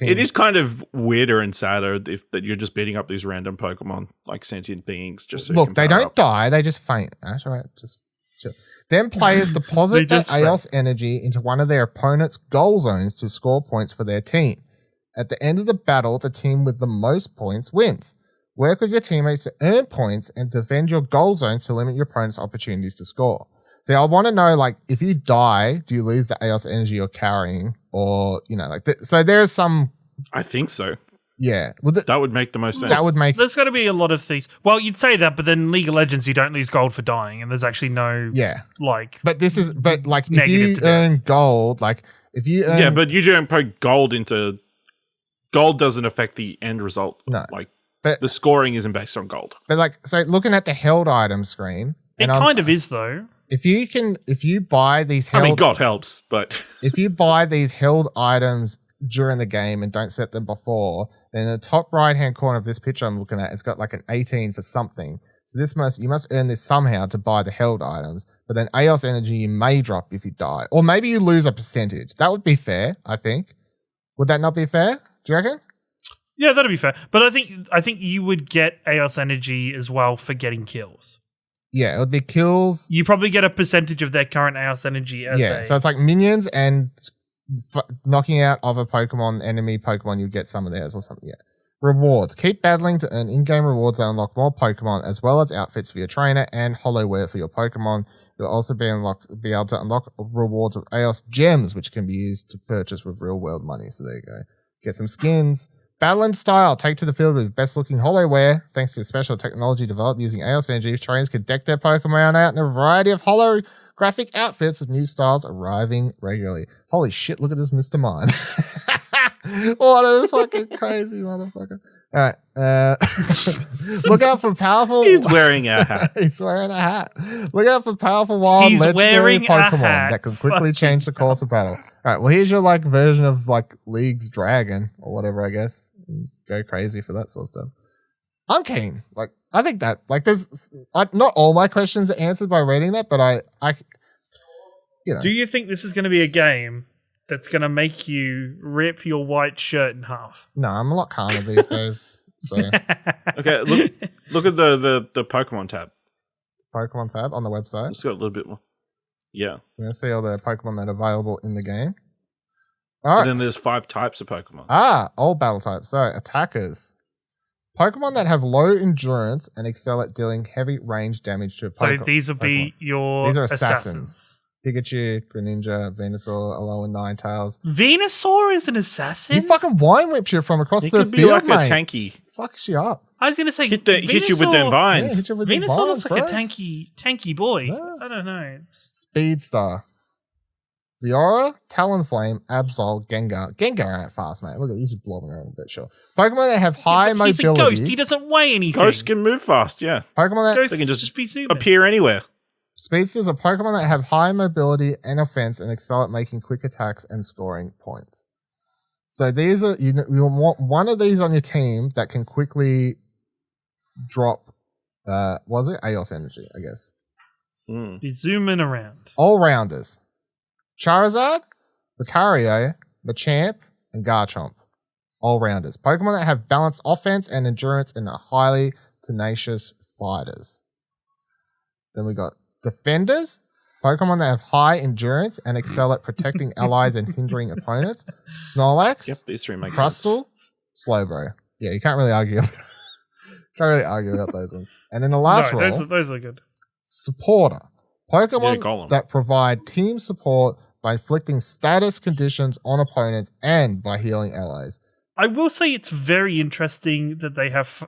It is kind of weirder and sadder that you're just beating up these random Pokemon, like sentient beings. Just so look, they don't die; they just faint. That's right. Just chill. Then players deposit their Aos energy into one of their opponent's goal zones to score points for their team. At the end of the battle, the team with the most points wins. Work with your teammates to earn points and defend your goal zones to limit your opponent's opportunities to score. See, I want to know, like, if you die, do you lose the AOS energy you're carrying? Or, so there's some... I think so. Yeah. That would make the most sense. That would make... There's got to be a lot of things. Well, you'd say that, but then League of Legends, you don't lose gold for dying, and there's actually no... Yeah. Like... But if you earn gold, like, if you earn... Yeah, but you don't put gold into... Gold doesn't affect the end result. No. Like, but the scoring isn't based on gold. But, like, so looking at the held item screen... It kind of is, though. If you buy these held... God helps, but... if you buy these held items during the game and don't set them before, then in the top right-hand corner of this picture I'm looking at, it's got like an 18 for something. So you must earn this somehow to buy the held items. But then AOS energy you may drop if you die. Or maybe you lose a percentage. That would be fair, I think. Would that not be fair? Do you reckon? Yeah, that'd be fair. But I think you would get AOS energy as well for getting kills. Yeah, it would be kills. You probably get a percentage of their current AOS energy as so it's like minions and knocking out other enemy Pokemon, you get some of theirs or something. Yeah. Rewards. Keep battling to earn in-game rewards that unlock more Pokemon, as well as outfits for your trainer and holoware for your Pokemon. You'll also be able to unlock rewards with AOS gems, which can be used to purchase with real-world money. So there you go. Get some skins. Battle and style. Take to the field with best-looking holoware. Thanks to special technology developed using AOS energy, trainers can deck their Pokemon out in a variety of holographic outfits with new styles arriving regularly. Holy shit, look at this Mr. Mime. What a fucking crazy motherfucker. All right. Look out for powerful... He's wearing a hat. He's wearing a hat. Look out for powerful wild legendary Pokemon that can quickly change the course of battle. All right, well, here's your version of League's Dragon or whatever, I guess. Go crazy for that sort of stuff. I'm keen. I think that there's not all my questions are answered by reading that, but I Do you think this is going to be a game that's going to make you rip your white shirt in half? No, I'm a lot calmer these days. So okay, look at the Pokemon tab. Pokemon tab on the website. It's got a little bit more. Yeah. We're gonna see all the Pokemon that are available in the game. All right. And then there's 5 types of Pokemon. All battle types. So attackers. Pokemon that have low endurance and excel at dealing heavy range damage to a Pokemon. So these will be your These are assassins. Pikachu, Greninja, Venusaur, Alolan Ninetales. Venusaur is an assassin? You fucking wine whips you from across He the could be field, like mate. a tanky. Fucks you up. I was going to say, Hit you with them vines. Yeah, hit you with them Venusaur looks vines, like bro. a tanky boy. Yeah. I don't know. Speedstar. Ziora, Talonflame, Absol, Gengar. Gengar ain't fast, mate. Look at these blobbing around a bit, sure. Pokemon that have high He's mobility. a ghost. He doesn't weigh anything. Ghosts can move fast, yeah. Pokemon that Ghosts They can just be zooming. appear anywhere. Speedsters are Pokemon that have high mobility and offense and excel at making quick attacks and scoring points. So these are you want one of these on your team that can quickly drop AOS energy, I guess. Be zooming around. All rounders. Charizard, Lucario, Machamp, and Garchomp. All rounders. Pokemon that have balanced offense and endurance and are highly tenacious fighters. Then we got defenders. Pokemon that have high endurance and excel at protecting allies and hindering opponents. Snorlax. Yep, these 3 make sense. Crustle. Slowbro. Yeah, you can't really argue. About those ones. And then the last one. Those are good. Supporter. Pokemon Golem. that provide team support by inflicting status conditions on opponents and by healing allies. I will say it's very interesting that they have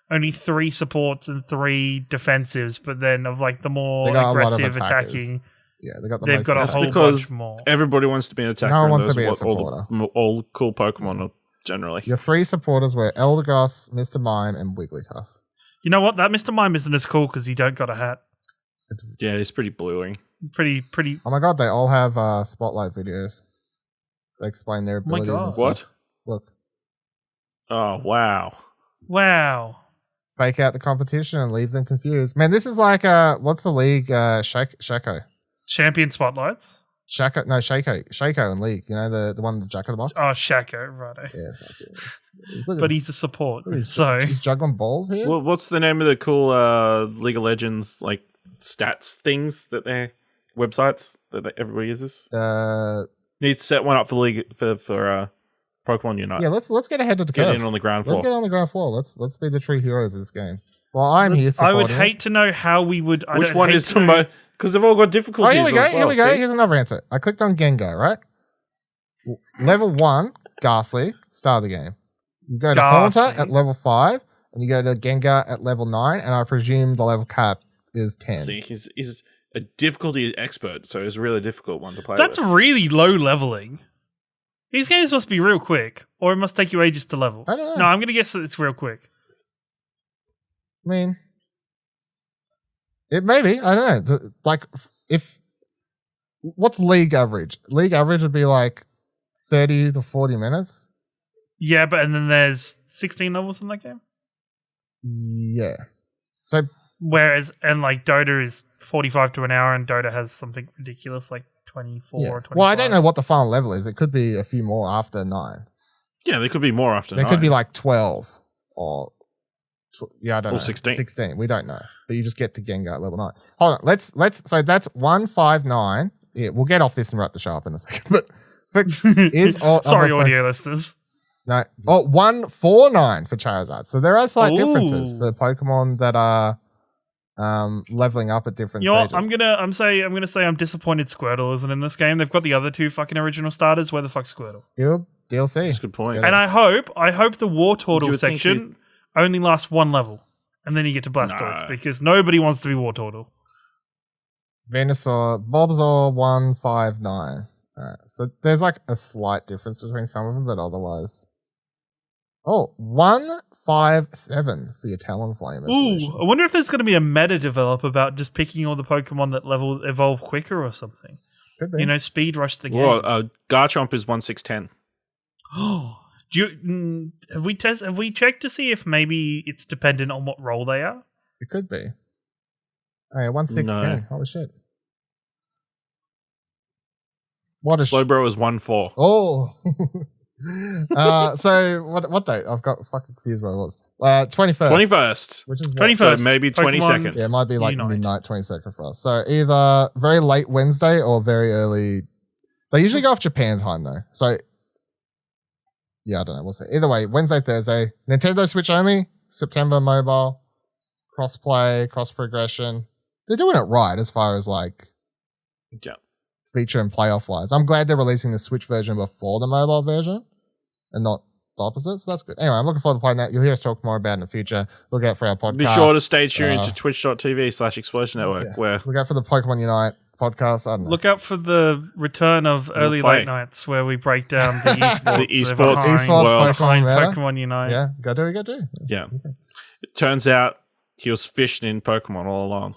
only 3 supports and 3 defensives, but then of the more aggressive attacking. Yeah, they've got a That's whole because bunch more. Everybody wants to be an attacker. No one and wants to those be are a what supporter. all cool Pokemon are generally. Your 3 supporters were Eldegoss, Mr. Mime, and Wigglytuff. You know what? That Mr. Mime isn't as cool because he don't got a hat. Yeah, it's pretty bluey. Pretty. Oh my god, they all have spotlight videos. They explain their abilities and stuff. What? Look. Oh, wow. Wow. Fake out the competition and leave them confused. Man, this is like what's the league? Shaco. Champion spotlights. Shaco in League. You know the one, the Jack of the Box. Oh, Shaco, right. Yeah, fuck it. But he's a support, he's juggling balls here. Well, what's the name of the cool League of Legends stats things that they're websites that everybody uses? Needs to set one up for League for Pokemon Unite. Yeah, let's get ahead of the curve. Get in on the ground floor. Let's get on the ground floor. Let's be the true heroes of this game. Well, I'm here I would supporting it. hate to know how we would. Which one is the most? Because they've all got difficulties. Oh, here we go. as well, Here we go. see? Here's another answer. I clicked on Gengar, right? Level 1, Ghastly, start of the game. You go to Ghastly. Haunter at level 5, and you go to Gengar at level 9, and I presume the level cap is 10. See, he's a difficulty expert, so it's a really difficult one to play. That's with. really low leveling. These games must be real quick, or it must take you ages to level. I don't know. No, I'm going to guess that it's real quick. I mean, it may be. I don't know. Like, what's league average? League average would be like 30 to 40 minutes. Yeah, but and then there's 16 levels in that game. Yeah. So, Whereas, and like Dota is 45 to an hour, and Dota has something ridiculous like 24 yeah. or 25. Well, I don't know what the final level is. It could be a few more after 9. Yeah, there could be more after. There 9. could be like 12 or I don't know. 16. 16. We don't know. But you just get to Gengar at level 9. Hold on. Let's so that's 159. Yeah, we'll get off this and wrap the show up in a second. But sorry, audio listeners. No. Oh, 149 for Charizard. So there are slight differences Ooh. for Pokemon that are leveling up at different You know what? stages. I'm gonna say I'm disappointed Squirtle isn't in this game. They've got the other two fucking original starters. Where the fuck's Squirtle? DLC. That's a good point. Yeah. And I hope the War You Turtle would think section only lasts one level, and then you get to Blastoise No. because nobody wants to be War Turtle. Venusaur, Bulbasaur 159. Alright. So there's like a slight difference between some of them, but otherwise. Oh, 157 for your Talonflame. evolution. Ooh, I wonder if there's going to be a meta develop about just picking all the Pokemon that level evolve quicker or something. Could be. You know, speed rush the game. Well, Garchomp is 1610. Do you, have we checked to see if maybe it's dependent on what role they are? It could be. Oh yeah, 1610. Holy shit. What a Slowbro is 14. Oh. So what date? I've got fucking confused where it was. 21st. 21st. Which is what? 21st. So maybe Pokemon- 22nd. Yeah, it might be like Unite. midnight 22nd for us. So either very late Wednesday or very early. They usually go off Japan time though. So yeah, I don't know. We'll see. Either way, Wednesday, Thursday. Nintendo Switch only. September mobile. Cross-play, cross-progression. They're doing it right as far as like Yeah. feature and playoff wise. I'm glad they're releasing the Switch version before the mobile version and not the opposite. So that's good. Anyway, I'm looking forward to playing that. You'll hear us talk more about it in the future. Look out for our podcast. Be sure to stay tuned to twitch.tv/Explosion Network, where Look out for the Pokemon Unite podcast. I don't know. Look out for the return of early play. late nights where we break down the esports, The esports Esports world. behind Pokemon meta. Pokemon Unite. Yeah, go do. Yeah. It turns out he was fishing in Pokemon all along.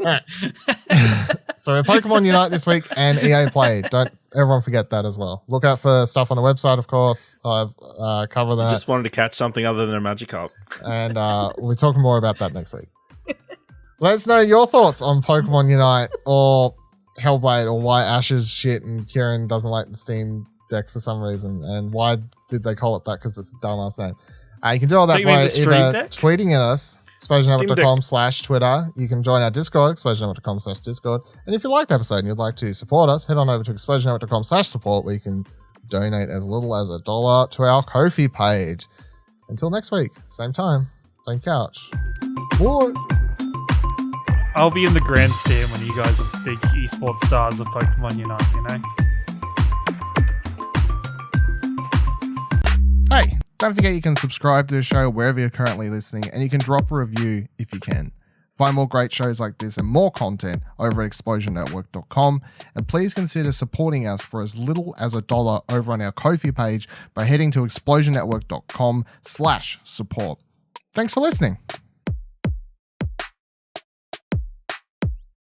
Alright. So Pokemon Unite this week and EA Play. Don't everyone forget that as well. Look out for stuff on the website, of course. I've covered that. Just wanted to catch something other than a Magikarp. And we'll be talking more about that next week. Let us know your thoughts on Pokemon Unite or Hellblade or why Ash is shit and Kieran doesn't like the Steam Deck for some reason and why did they call it that because it's a dumbass name. You can do all that Do you mean by the Stream either Deck? tweeting at us, Steam explosionetwork.com/Twitter. You can join our Discord, explosionetwork.com/Discord. And if you liked the episode and you'd like to support us, head on over to explosionetwork.com/support where you can donate as little as $1 to our Ko-fi page. Until next week, same time, same couch. Bye. I'll be in the grandstand when you guys are big esports stars of Pokemon Unite, you know? Hey, don't forget you can subscribe to the show wherever you're currently listening, and you can drop a review if you can. Find more great shows like this and more content over at explosionnetwork.com, and please consider supporting us for as little as $1 over on our Ko-fi page by heading to explosionnetwork.com/support. Thanks for listening.